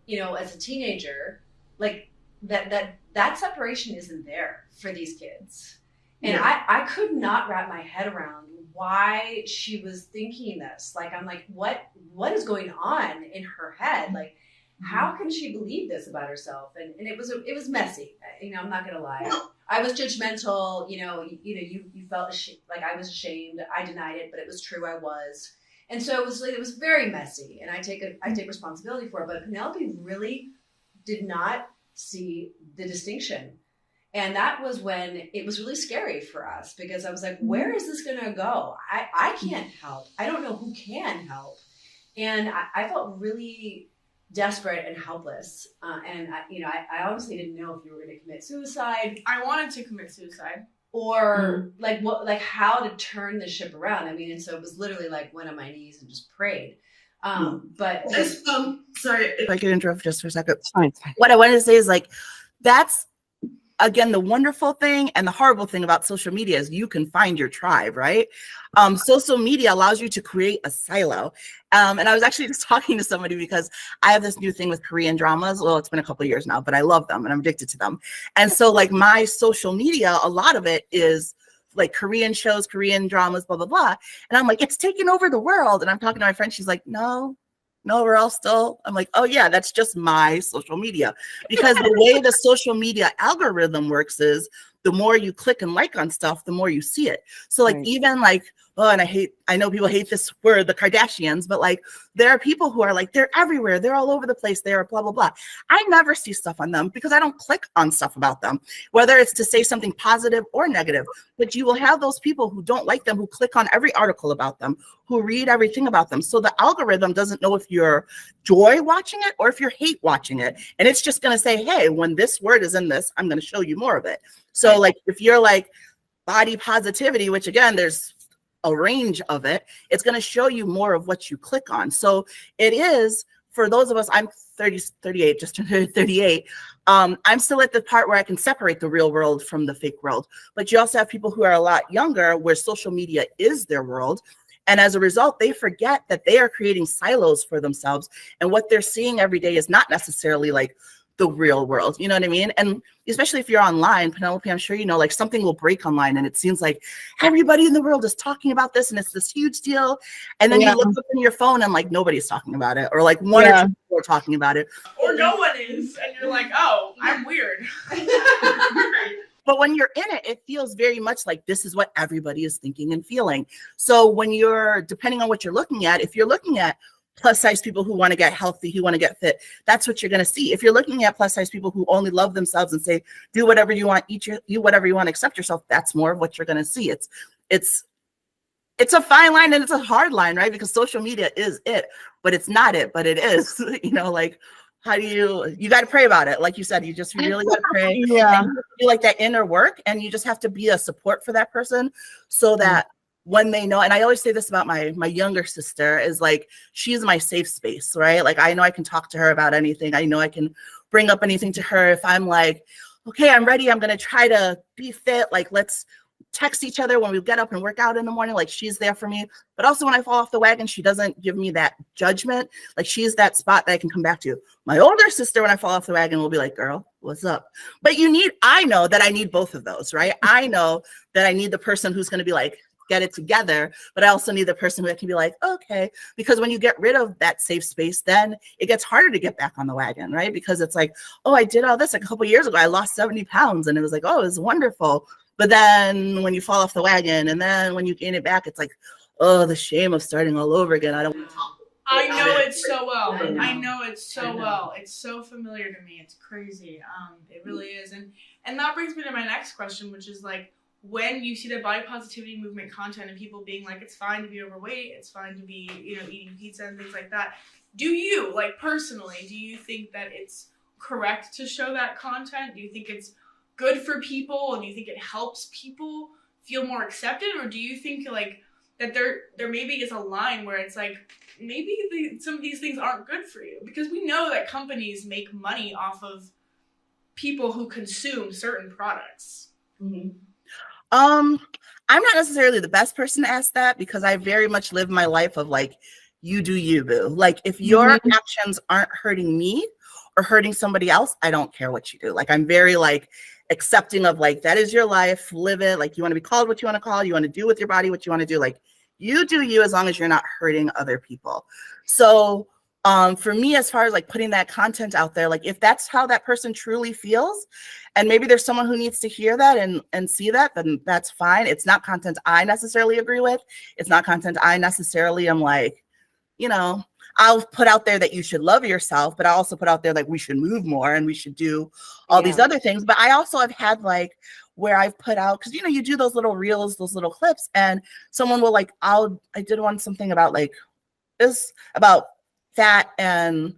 you know, as a teenager, like that separation isn't there for these kids. And I could not wrap my head around why she was thinking this. Like, I'm like, what is going on in her head? Like, how can she believe this about herself? And it was messy. You know, I'm not gonna lie. I was judgmental. You know, you felt like I was ashamed. I denied it, but it was true. I was. And so it was very messy. And I take responsibility for it. But Penelope really did not see the distinction. And that was when it was really scary for us, because I was like, where is this going to go? I can't help. I don't know who can help. And I felt really desperate and helpless. And I honestly didn't know if you were going to commit suicide. I wanted to commit suicide. Or how to turn the ship around. I mean, and so it was literally like went on my knees and just prayed. But sorry if I could interrupt just for a second. It's fine. What I wanted to say is like, that's again, the wonderful thing and the horrible thing about social media is you can find your tribe, right? Social media allows you to create a silo. And I was actually just talking to somebody because I have this new thing with Korean dramas. Well, it's been a couple of years now, but I love them and I'm addicted to them. And so like my social media, a lot of it is like Korean shows, Korean dramas, blah, blah, blah. And I'm like, it's taking over the world. And I'm talking to my friend. She's like, no, no, we're all still, I'm like, oh yeah, that's just my social media. Because the way the social media algorithm works is the more you click and like on stuff, the more you see it. So like, even like, oh, and I know people hate this word, the Kardashians, but like, there are people who are like, they're everywhere. They're all over the place. They're blah, blah, blah. I never see stuff on them because I don't click on stuff about them, whether it's to say something positive or negative. But you will have those people who don't like them, who click on every article about them, who read everything about them. So the algorithm doesn't know if you're joy watching it or if you're hate watching it. And it's just going to say, hey, when this word is in this, I'm going to show you more of it. So like, if you're like body positivity, which again, there's a range of it, it's going to show you more of what you click on. So it is, for those of us, I'm 38, just turned 38. I'm still at the part where I can separate the real world from the fake world. But you also have people who are a lot younger where social media is their world. And as a result, they forget that they are creating silos for themselves. And what they're seeing every day is not necessarily like the real world. You know what I mean? And especially if you're online, Penelope, I'm sure you know, like something will break online and it seems like everybody in the world is talking about this and it's this huge deal. And then you look up in your phone and like nobody's talking about it, or like one or two people are talking about it. Or no one is. And you're like, oh, I'm weird. But when you're in it, it feels very much like this is what everybody is thinking and feeling. So when you're, depending on what you're looking at, if you're looking at plus size people who want to get healthy, who want to get fit, that's what you're going to see. If you're looking at plus size people who only love themselves and say, do whatever you want, eat you whatever you want, accept yourself, that's more of what you're going to see. It's a fine line and it's a hard line, right? Because social media is it, but it's not it, but it is, you know, like, how do you got to pray about it. Like you said, you just really got to pray. And you have to do like that inner work, and you just have to be a support for that person so that when they know, and I always say this about my younger sister, is like, she's my safe space, right? Like, I know I can talk to her about anything. I know I can bring up anything to her. If I'm like, okay, I'm ready, I'm going to try to be fit. Like, let's text each other when we get up and work out in the morning. Like, she's there for me. But also when I fall off the wagon, she doesn't give me that judgment. Like, she's that spot that I can come back to. My older sister, when I fall off the wagon, will be like, girl, what's up? But I know that I need both of those, right? I know that I need the person who's going to be like, get it together, but I also need the person who can be like, okay, because when you get rid of that safe space, then it gets harder to get back on the wagon, right? Because it's like, oh, I did all this like a couple of years ago. I lost 70 pounds and it was like, oh, it was wonderful. But then when you fall off the wagon and then when you gain it back, it's like, oh, the shame of starting all over again. I don't want to talk. I know it so well. I know it so well. It's so familiar to me. It's crazy. It really is. And that brings me to my next question, which is like, when you see the body positivity movement content and people being like, it's fine to be overweight, it's fine to be, you know, eating pizza and things like that. Do you, like, personally, do you think that it's correct to show that content? Do you think it's good for people? And do you think it helps people feel more accepted? Or do you think like that there maybe is a line where it's like, maybe some of these things aren't good for you? Because we know that companies make money off of people who consume certain products. Mm-hmm. I'm not necessarily the best person to ask that because I very much live my life of like, you do you, boo. Like, if your actions aren't hurting me or hurting somebody else, I don't care what you do. Like, I'm very like accepting of like, that is your life, live it. Like, you want to be called what you want to call, you want to do with your body what you want to do. Like, you do you as long as you're not hurting other people. So for me, as far as like putting that content out there, like if that's how that person truly feels, and maybe there's someone who needs to hear that and see that, then that's fine. It's not content I necessarily agree with. It's not content I necessarily am like, you know, I'll put out there that you should love yourself, but I also put out there like we should move more and we should do all these other things. But I also have had like where I've put out, because, you know, you do those little reels, those little clips, and someone will like, I did something about like this, about fat and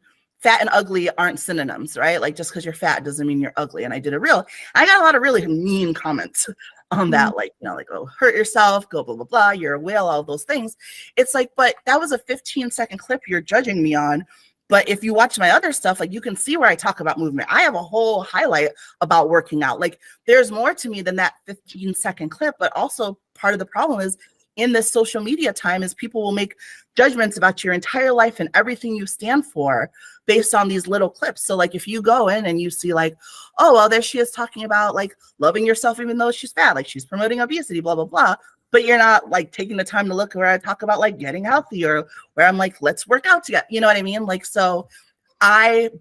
ugly aren't synonyms, right? Like, just because you're fat doesn't mean you're ugly. And I did a reel. I got a lot of really mean comments on that, like, you know, like, oh, hurt yourself, go blah, blah, blah, you're a whale, all those things. It's like, but that was a 15-second clip you're judging me on. But if you watch my other stuff, like, you can see where I talk about movement. I have a whole highlight about working out. Like, there's more to me than that 15-second clip. But also part of the problem is in this social media time is people will make judgments about your entire life and everything you stand for based on these little clips. So like, if you go in and you see like, oh, well, there she is talking about like loving yourself even though she's fat, like she's promoting obesity, blah, blah, blah. but you're not like taking the time to look where I talk about like getting healthy, or where I'm like, let's work out together. You know what I mean? Like, so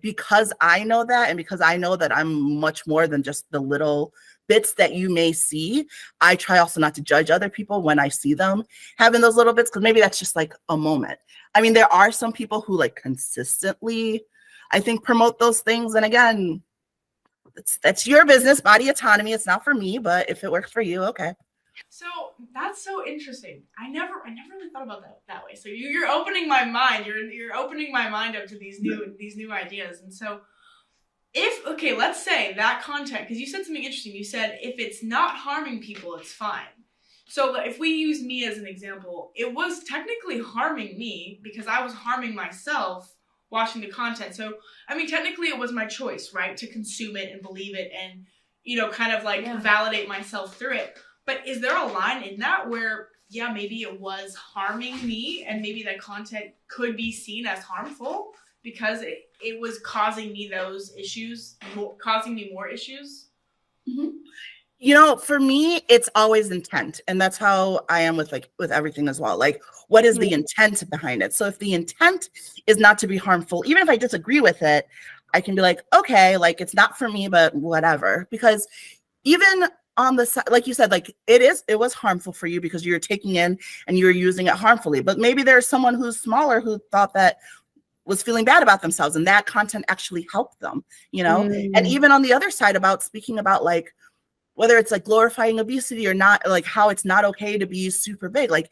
because I know that, and because I know that I'm much more than just the little bits that you may see, I try also not to judge other people when I see them having those little bits, because maybe that's just like a moment. I mean, there are some people who like consistently, I think, promote those things. And again, that's your business, body autonomy. It's not for me, but if it works for you, okay. So that's so interesting. I never really thought about that way. So you're opening my mind. You're opening my mind up to these new ideas. And so okay, let's say that content, because you said something interesting. You said if it's not harming people, it's fine. So if we use me as an example, it was technically harming me because I was harming myself watching the content. So, I mean, technically it was my choice, right? To consume it and believe it and, kind of like validate myself through it. But is there a line in that where, yeah, maybe it was harming me and maybe that content could be seen as harmful because it was causing me those issues, causing me more issues? Mm-hmm. For me, it's always intent. And that's how I am with everything as well. Like, what is the intent behind it? So if the intent is not to be harmful, even if I disagree with it, I can be like, okay, like it's not for me, but whatever. Because even on the side, like you said, like it was harmful for you because you're taking in and you're using it harmfully. But maybe there's someone who's smaller who thought that was feeling bad about themselves and that content actually helped them, And even on the other side about speaking about like, whether it's like glorifying obesity or not, like how it's not okay to be super big. Like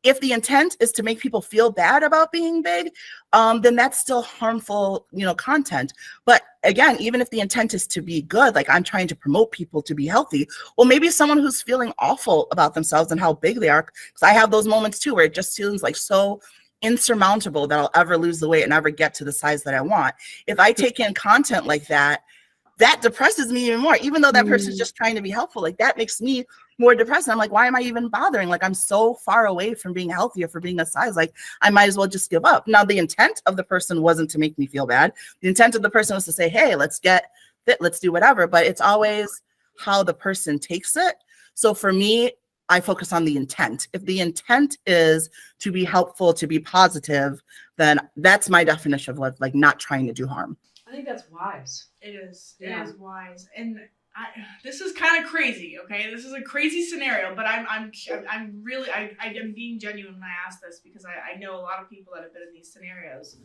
if the intent is to make people feel bad about being big, then that's still harmful, content. But again, even if the intent is to be good, like I'm trying to promote people to be healthy, well, maybe someone who's feeling awful about themselves and how big they are, because I have those moments too, where it just feels like so insurmountable that I'll ever lose the weight and ever get to the size that I want. If I take in content like that, that depresses me even more, even though that person's just trying to be helpful. Like that makes me more depressed. I'm like, why am I even bothering? Like I'm so far away from being healthy or for being a size, like I might as well just give up. Now, the intent of the person wasn't to make me feel bad. The intent of the person was to say, hey, let's get fit, let's do whatever. But it's always how the person takes it. So for me, I focus on the intent. If the intent is to be helpful, to be positive, then that's my definition of like not trying to do harm. I think that's wise. It is. Yeah. It is wise. And this is kind of crazy, okay? This is a crazy scenario, but I'm really am being genuine when I ask this because I know a lot of people that have been in these scenarios.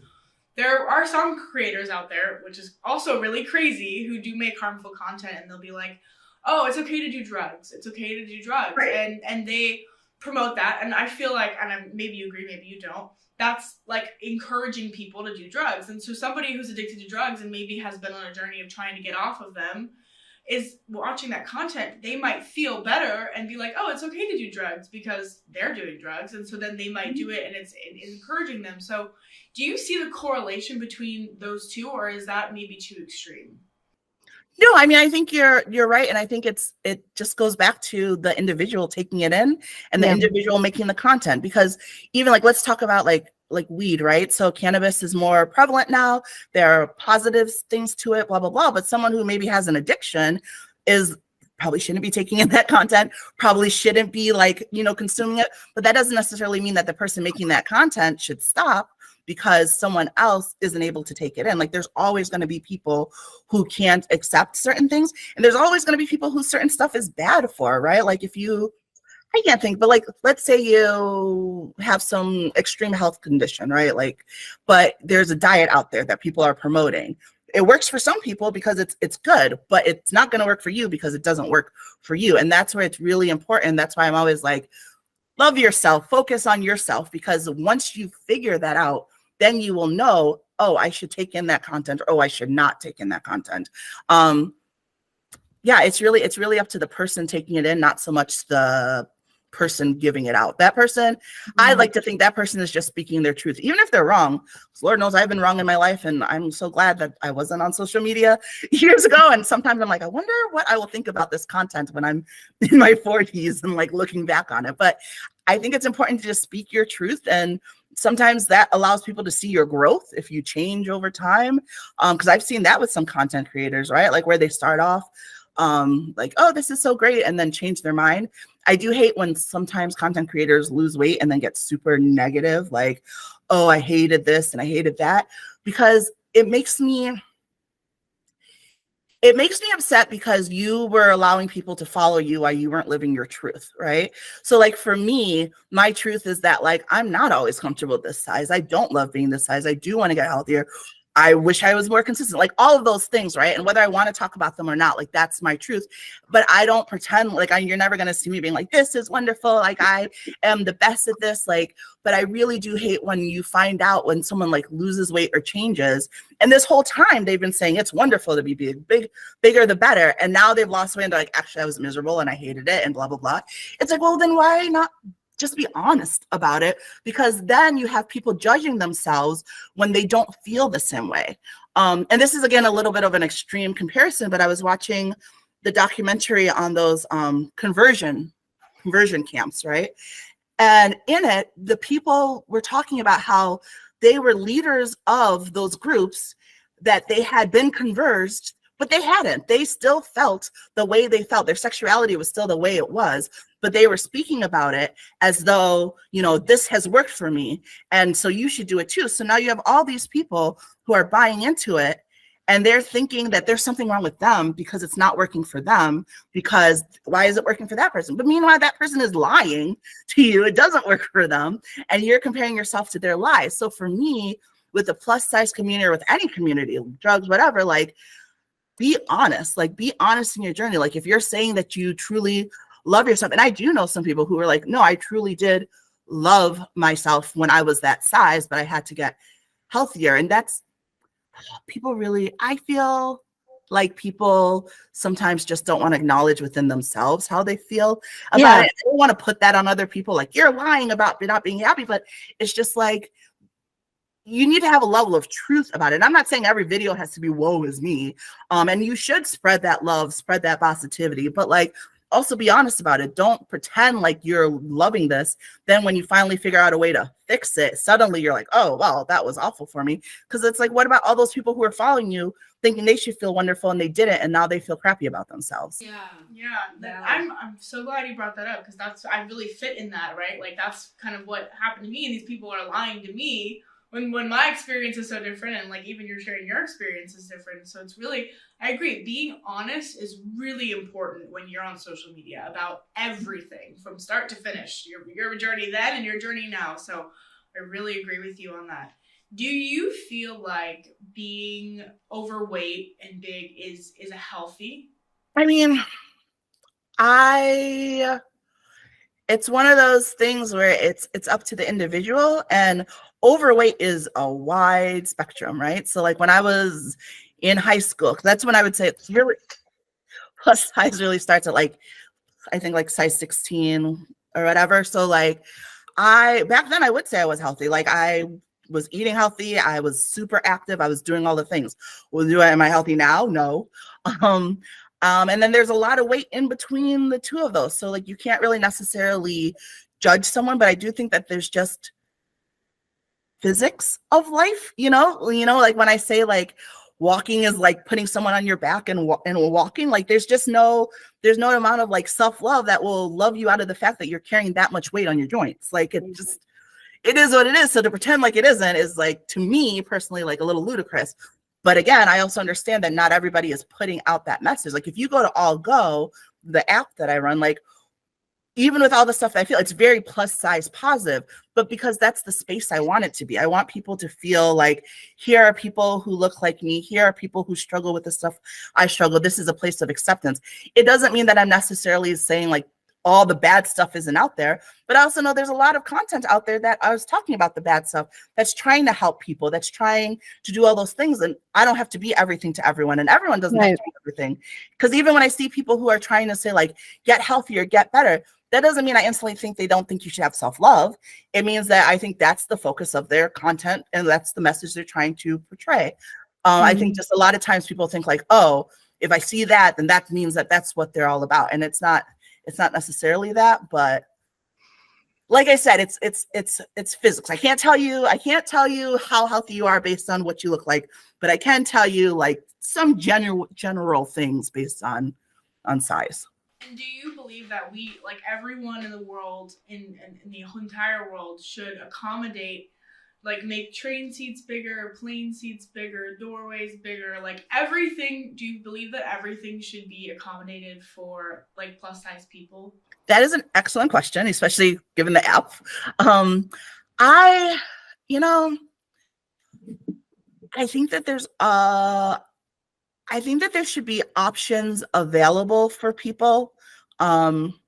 There are some creators out there, which is also really crazy, who do make harmful content and they'll be like, oh, it's okay to do drugs. It's okay to do drugs. Right. And they promote that. And I feel like, and maybe you agree, maybe you don't, that's like encouraging people to do drugs. And so somebody who's addicted to drugs and maybe has been on a journey of trying to get off of them is watching that content. They might feel better and be like, oh, it's okay to do drugs because they're doing drugs. And so then they might do it and it's encouraging them. So do you see the correlation between those two, or is that maybe too extreme? No, I mean, I think you're right. And I think it just goes back to the individual taking it in and the individual making the content, because even like, let's talk about like weed, right? So cannabis is more prevalent now. There are positive things to it, blah, blah, blah. But someone who maybe has an addiction probably shouldn't be taking in that content, probably shouldn't be like, consuming it. But that doesn't necessarily mean that the person making that content should stop because someone else isn't able to take it in. Like there's always going to be people who can't accept certain things. And there's always going to be people who certain stuff is bad for, right? Like I can't think, but like, let's say you have some extreme health condition, right? Like, but there's a diet out there that people are promoting. It works for some people because it's good, but it's not going to work for you because it doesn't work for you. And that's where it's really important. That's why I'm always like, love yourself, focus on yourself, because once you figure that out, then you will know, oh, I should take in that content, or oh, I should not take in that content. Yeah, it's really up to the person taking it in, not so much the person giving it out. That person, I like to think that person is just speaking their truth, even if they're wrong. Lord knows I've been wrong in my life, and I'm so glad that I wasn't on social media years ago. And sometimes I'm like, I wonder what I will think about this content when I'm in my 40s and like looking back on it. But I think it's important to just speak your truth, and sometimes that allows people to see your growth if you change over time. Because I've seen that with some content creators, right? Like where they start off like, oh, this is so great, and then change their mind. I do hate when sometimes content creators lose weight and then get super negative, like, oh, I hated this and I hated that, because it makes me upset because you were allowing people to follow you while you weren't living your truth, right? So like for me, my truth is that like I'm not always comfortable with this size. I don't love being this size. I do want to get healthier. I wish I was more consistent, like all of those things, right? And whether I want to talk about them or not, like that's my truth. But I don't pretend like you're never going to see me being like, this is wonderful. Like I am the best at this. Like, but I really do hate when you find out when someone like loses weight or changes. And this whole time they've been saying it's wonderful to be bigger the better. And now they've lost weight and they're like, actually, I was miserable and I hated it and blah, blah, blah. It's like, well, then why not just be honest about it? Because then you have people judging themselves when they don't feel the same way. And this is, again, a little bit of an extreme comparison, but I was watching the documentary on those conversion camps, right? And in it, the people were talking about how they were leaders of those groups, that they had been converged, but they hadn't. They still felt the way they felt. Their sexuality was still the way it was, but they were speaking about it as though, you know, this has worked for me, and so you should do it too. So now you have all these people who are buying into it, and they're thinking that there's something wrong with them because it's not working for them, because why is it working for that person? But meanwhile, that person is lying to you. It doesn't work for them, and you're comparing yourself to their lies. So for me, with the plus size community or with any community, drugs, whatever, like, be honest, like be honest in your journey. Like if you're saying that you truly love yourself, and I do know some people who are like, no, I truly did love myself when I was that size, but I had to get healthier. And that's people really, I feel like people sometimes just don't want to acknowledge within themselves how they feel about it. They don't want to put that on other people, like you're lying about not being happy, but it's just like, you need to have a level of truth about it. And I'm not saying every video has to be woe is me. And you should spread that love, spread that positivity, but like also be honest about it. Don't pretend like you're loving this. Then when you finally figure out a way to fix it, suddenly you're like, oh, well, that was awful for me. Because it's like, what about all those people who are following you thinking they should feel wonderful and they didn't, and now they feel crappy about themselves? Yeah. I'm so glad you brought that up, because I really fit in that, right? Like that's kind of what happened to me, and these people are lying to me when my experience is so different, and like even you're sharing your experience is different. So it's really, I agree, being honest is really important when you're on social media about everything from start to finish, your journey then and your journey now. So I really agree with you on that. Do you feel like being overweight and big is a healthy? I mean, it's one of those things where it's up to the individual, and overweight is a wide spectrum, right? So like when I was in high school, that's when I would say it's really plus size really starts at like, I think like size 16 or whatever. So like back then I would say I was healthy. Like I was eating healthy. I was super active. I was doing all the things. Am I healthy now? No. And then there's a lot of weight in between the two of those. So like you can't really necessarily judge someone, but I do think that there's just physics of life, you know, like when I say like walking is like putting someone on your back and walking, like there's no amount of like self-love that will love you out of the fact that you're carrying that much weight on your joints. Like it is what it is. So to pretend like it isn't is like, to me personally, like a little ludicrous. But again, I also understand that not everybody is putting out that message. Like if you go to All Go, the app that I run, like even with all the stuff that I feel, it's very plus size positive, but because that's the space I want it to be. I want people to feel like, here are people who look like me. Here are people who struggle with the stuff I struggle. This is a place of acceptance. It doesn't mean that I'm necessarily saying like all the bad stuff isn't out there, but I also know there's a lot of content out there that I was talking about the bad stuff that's trying to help people, that's trying to do all those things. And I don't have to be everything to everyone, and everyone doesn't have to be everything. Because even when I see people who are trying to say like, get healthier, get better, that doesn't mean I instantly think they don't think you should have self-love. It means that I think that's the focus of their content, and that's the message they're trying to portray. I think just a lot of times people think like, oh, if I see that, then that means that that's what they're all about. And it's not necessarily that, but like I said, it's physics. I can't tell you how healthy you are based on what you look like, but I can tell you like some general things based on size. And do you believe that we, like everyone in the world, in the entire world, should accommodate, like make train seats bigger, plane seats bigger, doorways bigger, like everything? Do you believe that everything should be accommodated for like plus size people? That is an excellent question, especially given the app. I, you know, I think that I think that there should be options available for people. Um,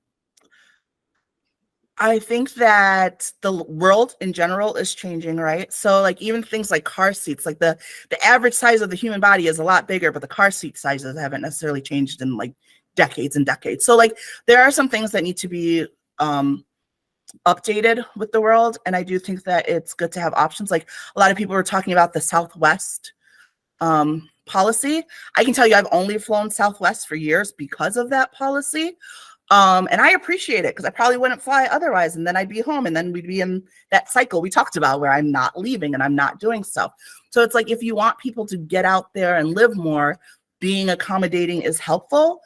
I think that the world in general is changing, right? So like even things like car seats, like the average size of the human body is a lot bigger, but the car seat sizes haven't necessarily changed in like decades and decades. So like there are some things that need to be updated with the world, and I do think that it's good to have options. Like a lot of people were talking about the Southwest policy. I can tell you I've only flown Southwest for years because of that policy. And I appreciate it because I probably wouldn't fly otherwise. And then I'd be home and then we'd be in that cycle we talked about where I'm not leaving and I'm not doing stuff. So it's like, if you want people to get out there and live more, being accommodating is helpful.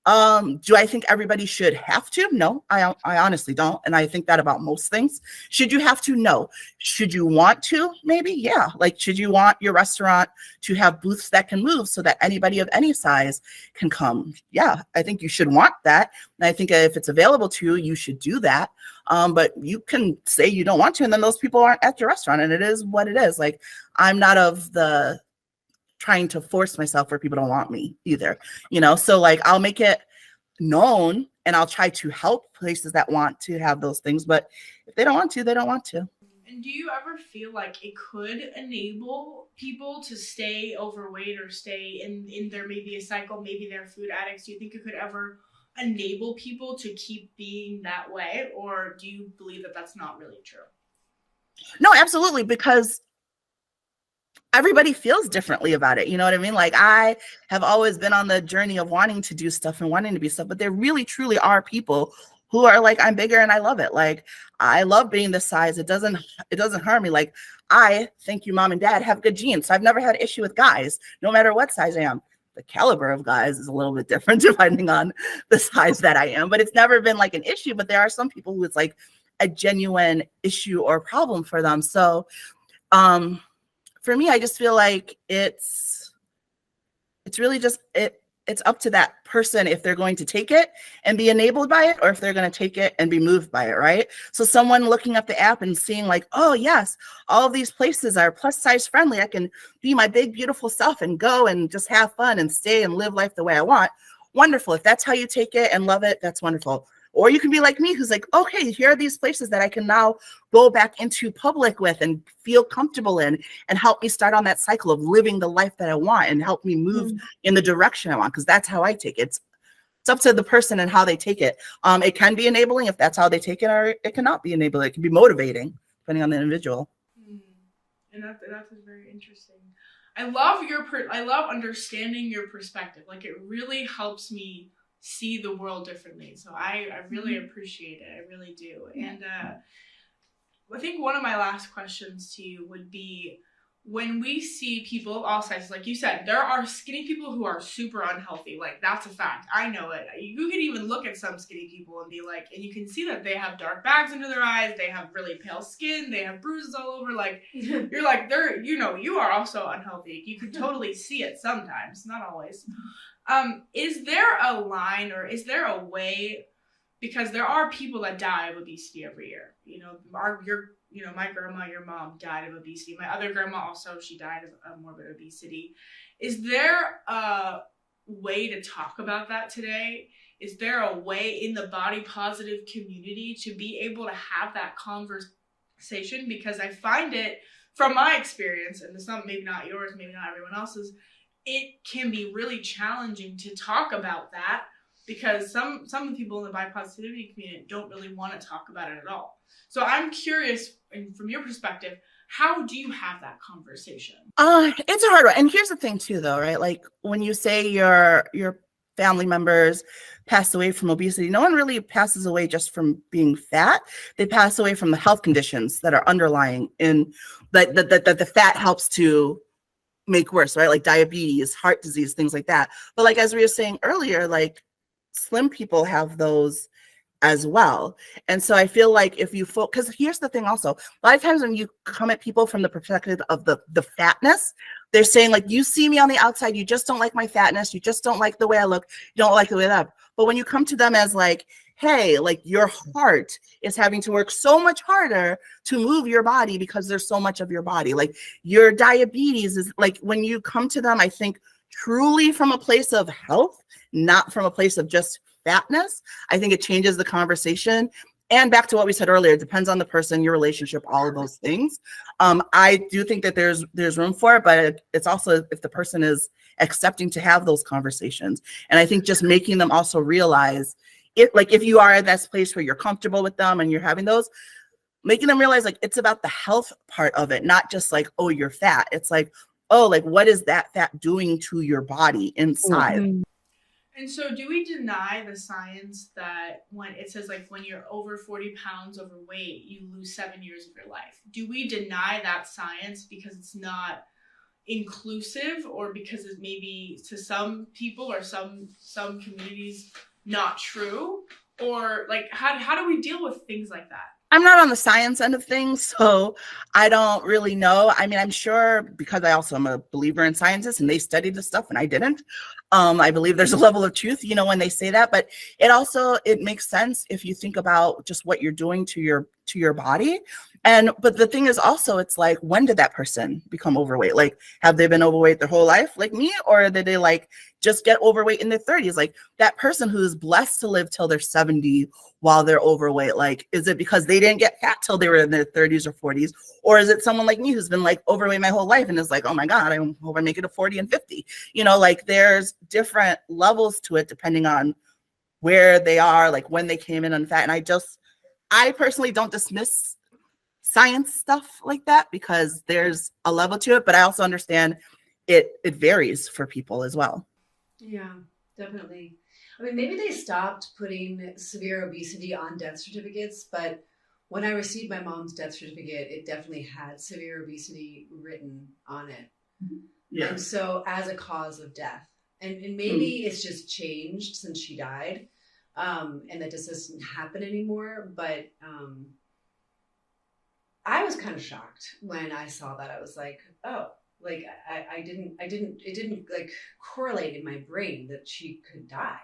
Do I think everybody should have to? No, I honestly don't. And I think that about most things. Should you have to? No. Should you want to? Maybe, yeah. Like, should you want your restaurant to have booths that can move so that anybody of any size can come? Yeah, I think you should want that. And I think if it's available to you, you should do that. But you can say you don't want to, and then those people aren't at your restaurant, and it is what it is. Like, I'm not of the trying to force myself where people don't want me either, so like I'll make it known and I'll try to help places that want to have those things, but if they don't want to, they don't want to. And do you ever feel like it could enable people to stay overweight or stay in their maybe a cycle, maybe they're food addicts? Do you think it could ever enable people to keep being that way, or do you believe that that's not really true? No, absolutely, because everybody feels differently about it. You know what I mean? Like, I have always been on the journey of wanting to do stuff and wanting to be stuff, but there really truly are people who are like, I'm bigger and I love it. Like, I love being this size. It doesn't harm me. Like, I, thank you, mom and dad, have good genes. So I've never had an issue with guys, no matter what size I am. The caliber of guys is a little bit different depending on the size that I am, but it's never been like an issue. But there are some people who it's like a genuine issue or problem for them. So, for me, I just feel like it's really just it's up to that person if they're going to take it and be enabled by it, or if they're going to take it and be moved by it, right? So someone looking up the app and seeing like, oh yes, all of these places are plus size friendly. I can be my big, beautiful self and go and just have fun and stay and live life the way I want. Wonderful. If that's how you take it and love it, that's wonderful. Or you can be like me, who's like, okay, here are these places that I can now go back into public with and feel comfortable in, and help me start on that cycle of living the life that I want and help me move in the direction I want, because that's how I take it. It's up to the person and how they take it. It can be enabling if that's how they take it, or it cannot be enabling. It can be motivating, depending on the individual. And that's very interesting. I love understanding your perspective. Like, it really helps me see the world differently. So I really appreciate it. I really do. And I think one of my last questions to you would be, when we see people of all sizes, like you said, there are skinny people who are super unhealthy. Like, that's a fact. I know it. You can even look at some skinny people and be like, and you can see that they have dark bags under their eyes. They have really pale skin. They have bruises all over. Like, you're like, you are also unhealthy. You can totally see it sometimes, not always. Is there a line, or is there a way, because there are people that die of obesity every year. My grandma, your mom died of obesity. My other grandma also, she died of morbid obesity. Is there a way to talk about that today? Is there a way in the body positive community to be able to have that conversation? Because I find it, from my experience, and it's not, maybe not yours, maybe not everyone else's, it can be really challenging to talk about that, because some people in the body positivity community don't really want to talk about it at all. So I'm curious, and from your perspective, how do you have that conversation? It's a hard one. And here's the thing too, though, right? Like, when you say your family members passed away from obesity, no one really passes away just from being fat. They pass away from the health conditions that are underlying in that the fat helps to make worse, right? Like diabetes, heart disease, things like that. But like, as we were saying earlier, like, slim people have those as well. And so I feel like if you because here's the thing also, a lot of times when you come at people from the perspective of the fatness, they're saying like, you see me on the outside, you just don't like my fatness, you just don't like the way I look, you don't like the way that. But when you come to them as like, hey, like your heart is having to work so much harder to move your body because there's so much of your body, like your diabetes is like, when you come to them, I think truly from a place of health, not from a place of just fatness, I think it changes the conversation. And back to what we said earlier, it depends on the person, your relationship, all of those things. I do think that there's room for it, but it's also if the person is accepting to have those conversations. And I think just making them also realize it, like if you are at that place where you're comfortable with them and you're having those, making them realize like it's about the health part of it, not just like, oh, you're fat. It's like, oh, like what is that fat doing to your body inside? Mm-hmm. And so do we deny the science that when it says like when you're over 40 pounds overweight, you lose 7 years of your life? Do we deny that science because it's not inclusive, or because it maybe to some people or some communities not true? Or like how do we deal with things like that? I'm not on the science end of things, so I don't really know. I mean, I'm sure because I also am a believer in scientists and they studied this stuff and I didn't. I believe there's a level of truth, you know, when they say that, but it makes sense if you think about just what you're doing to your body. But the thing is also, it's like, when did that person become overweight? Like, have they been overweight their whole life like me? Or did they like just get overweight in their 30s? Like that person who's blessed to live till they're 70 while they're overweight, like, is it because they didn't get fat till they were in their 30s or 40s? Or is it someone like me who's been like overweight my whole life and is like, oh my God, I hope I make it to 40 and 50. You know, like there's different levels to it depending on where they are, like when they came in on fat. And I personally don't dismiss science stuff like that because there's a level to it, but I also understand it varies for people as well. Yeah, definitely. I mean, maybe they stopped putting severe obesity on death certificates, but when I received my mom's death certificate, it definitely had severe obesity written on it. Yeah. And so as a cause of death. And maybe it's just changed since she died, and that just doesn't happen anymore. But I was kind of shocked when I saw that. I was like, oh, like it didn't like correlate in my brain that she could die.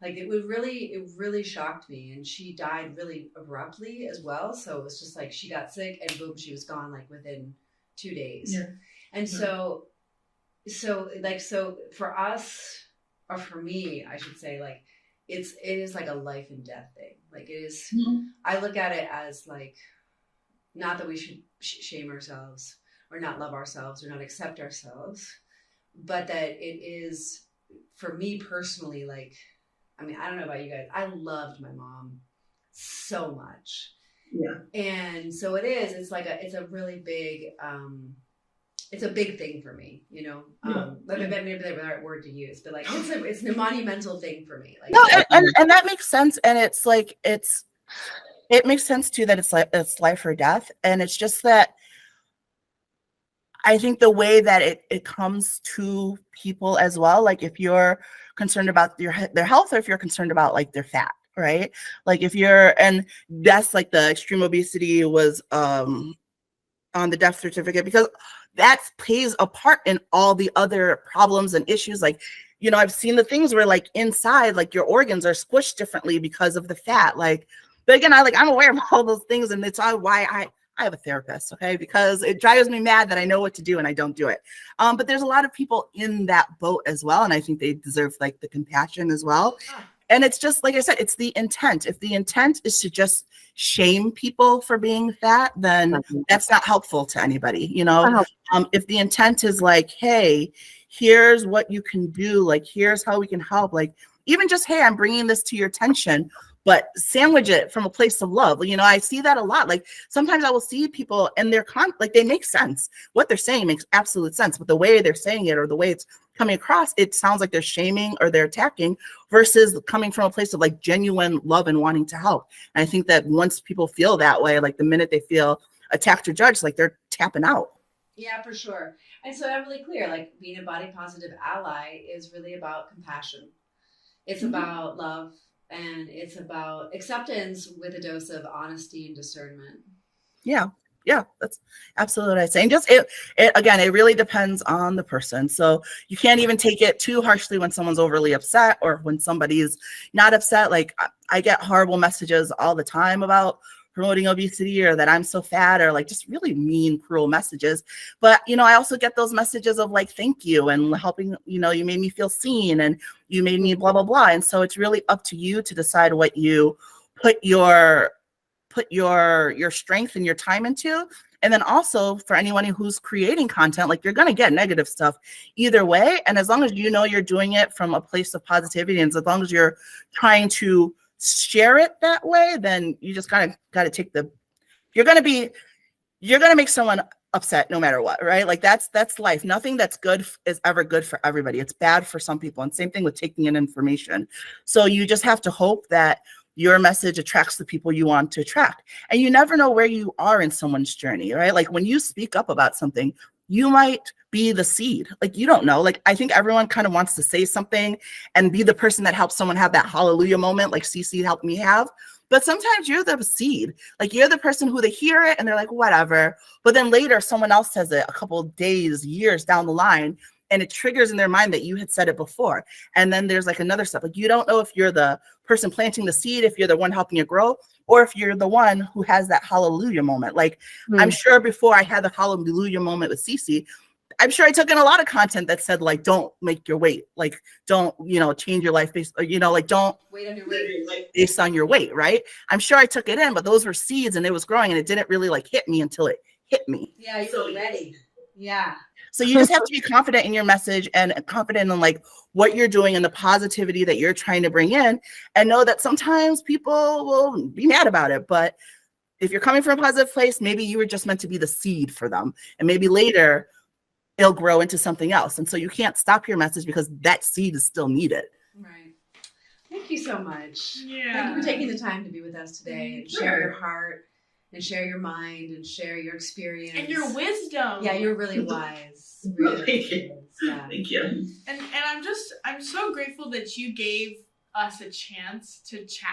Like it really shocked me. And she died really abruptly as well. So it was just like, she got sick and boom, she was gone like within 2 days. Yeah. And so for us, or for me, I should say, like, it is like a life and death thing. Like it is, I look at it as like, not that we should shame ourselves or not love ourselves or not accept ourselves, but that it is, for me personally, like, I mean, I don't know about you guys, I loved my mom so much. Yeah. And so it's a really big, it's a big thing for me, you know. Maybe the right word to use, but like it's a monumental thing for me. Like, no, and that makes sense. And it's like it makes sense too that it's life or death. And it's just that I think the way that it comes to people as well, like if you're concerned about their health, or if you're concerned about like their fat, right? Like and that's like the extreme obesity was on the death certificate, because that plays a part in all the other problems and issues. Like, you know, I've seen the things where like inside, like your organs are squished differently because of the fat. Like, but again, I'm aware of all those things, and it's all why I have a therapist, okay? Because it drives me mad that I know what to do and I don't do it. But there's a lot of people in that boat as well, and I think they deserve like the compassion as well. And it's just, like I said, it's the intent. If the intent is to just shame people for being fat, then that's not helpful to anybody, you know? If the intent is like, hey, here's what you can do, like, here's how we can help, like, even just, hey, I'm bringing this to your attention, but sandwich it from a place of love. You know, I see that a lot. Like sometimes I will see people and they're like, they make sense. What they're saying makes absolute sense, but the way they're saying it or the way it's coming across, it sounds like they're shaming or they're attacking, versus coming from a place of like genuine love and wanting to help. And I think that once people feel that way, like the minute they feel attacked or judged, like they're tapping out. Yeah, for sure. And so I'm really clear, like being a body positive ally is really about compassion. It's about love, and it's about acceptance with a dose of honesty and discernment. Yeah. Yeah, that's absolutely what I say. And just it again, it really depends on the person. So you can't even take it too harshly when someone's overly upset or when somebody's not upset. Like I get horrible messages all the time about promoting obesity or that I'm so fat or like just really mean, cruel messages. But, I also get those messages of like, thank you and helping, you made me feel seen and you made me blah, blah, blah. And so it's really up to you to decide what you put your strength and your time into. And then also for anyone who's creating content, like you're going to get negative stuff either way. And as long as you're doing it from a place of positivity, and as long as you're trying to share it that way, then you just got to take you're going to make someone upset no matter what, right? Like that's life. Nothing that's good is ever good for everybody. It's bad for some people. And same thing with taking in information. So you just have to hope that your message attracts the people you want to attract. And you never know where you are in someone's journey, right? Like when you speak up about something, you might be the seed. Like you don't know. Like I think everyone kind of wants to say something and be the person that helps someone have that hallelujah moment, like CC helped me have. But sometimes you're the seed. Like you're the person who they hear it and they're like, whatever. But then later someone else says it a couple of days, years down the line, and it triggers in their mind that you had said it before. And then there's like another step. Like you don't know if you're the person planting the seed, if you're the one helping it grow, or if you're the one who has that hallelujah moment. Like I'm sure before I had the hallelujah moment with Cece, I'm sure I took in a lot of content that said like, don't make your weight, like don't, change your life based, like don't wait on your weight based on your weight, right? I'm sure I took it in, but those were seeds and it was growing and it didn't really like hit me until it hit me. Yeah, you're ready. Yeah. So you just have to be confident in your message and confident in like what you're doing and the positivity that you're trying to bring in, and know that sometimes people will be mad about it. But if you're coming from a positive place, maybe you were just meant to be the seed for them. And maybe later it'll grow into something else. And so you can't stop your message because that seed is still needed. Right. Thank you so much. Yeah. Thank you for taking the time to be with us today and share your heart and share your mind and share your experience. And your wisdom. Yeah, you're really wise. Really. Thank you. Yeah. Thank you. And I'm so grateful that you gave us a chance to chat.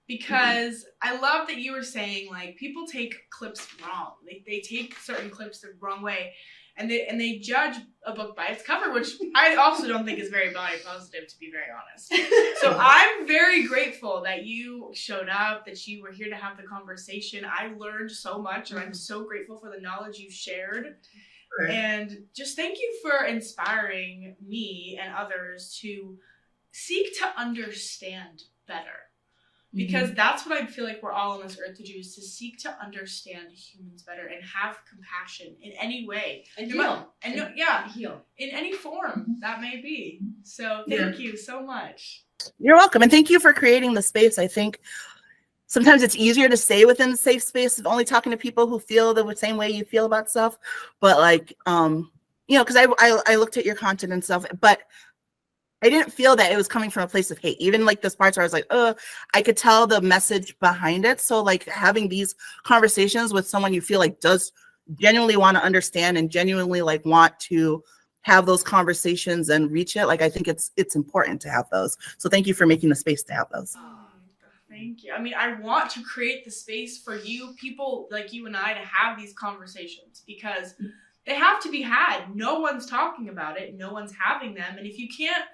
Because I love that you were saying like people take clips wrong. They take certain clips the wrong way. And they judge a book by its cover, which I also don't think is very body positive, to be very honest. So I'm very grateful that you showed up, that you were here to have the conversation. I learned so much, and I'm so grateful for the knowledge you shared. And just thank you for inspiring me and others to seek to understand better. Because that's what I feel like we're all on this earth to do, is to seek to understand humans better and have compassion in any way. And heal. Heal. In any form that may be. So thank you so much. You're welcome. And thank you for creating the space. I think sometimes it's easier to stay within the safe space of only talking to people who feel the same way you feel about stuff. But like, because I looked at your content and stuff, but I didn't feel that it was coming from a place of hate. Even like this parts where I was like, I could tell the message behind it. So like having these conversations with someone you feel like does genuinely want to understand and genuinely like want to have those conversations and reach it. Like, I think it's important to have those. So thank you for making the space to have those. Thank you. I mean, I want to create the space for you, people like you and I, to have these conversations because they have to be had. No one's talking about it. No one's having them. And if you can't,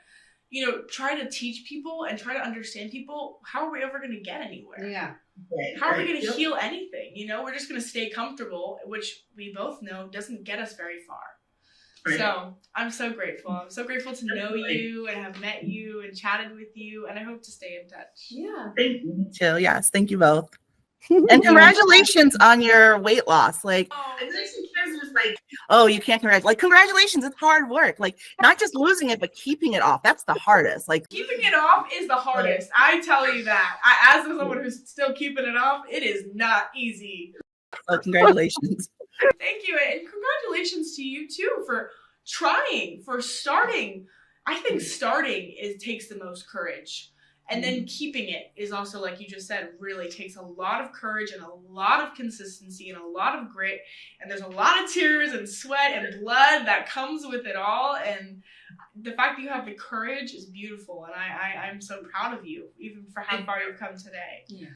try to teach people and try to understand people, how are we ever going to get anywhere? Yeah. How are we going to heal anything? We're just going to stay comfortable, which we both know doesn't get us very far. Right. So I'm so grateful. I'm so grateful to know you and have met you and chatted with you. And I hope to stay in touch. Yeah. Thank you. Too. Yes. Thank you both. And congratulations on your weight loss. Like, you can't congratulate. Like, congratulations. It's hard work. Like, not just losing it, but keeping it off. That's the hardest. Like, keeping it off is the hardest. I tell you that. As someone who's still keeping it off, it is not easy. So congratulations. Thank you. And congratulations to you too for trying, for starting. I think starting takes the most courage. And then keeping it is also, like you just said, really takes a lot of courage and a lot of consistency and a lot of grit. And there's a lot of tears and sweat and blood that comes with it all. And the fact that you have the courage is beautiful. And I'm so proud of you, even for how far you've come today. Yeah.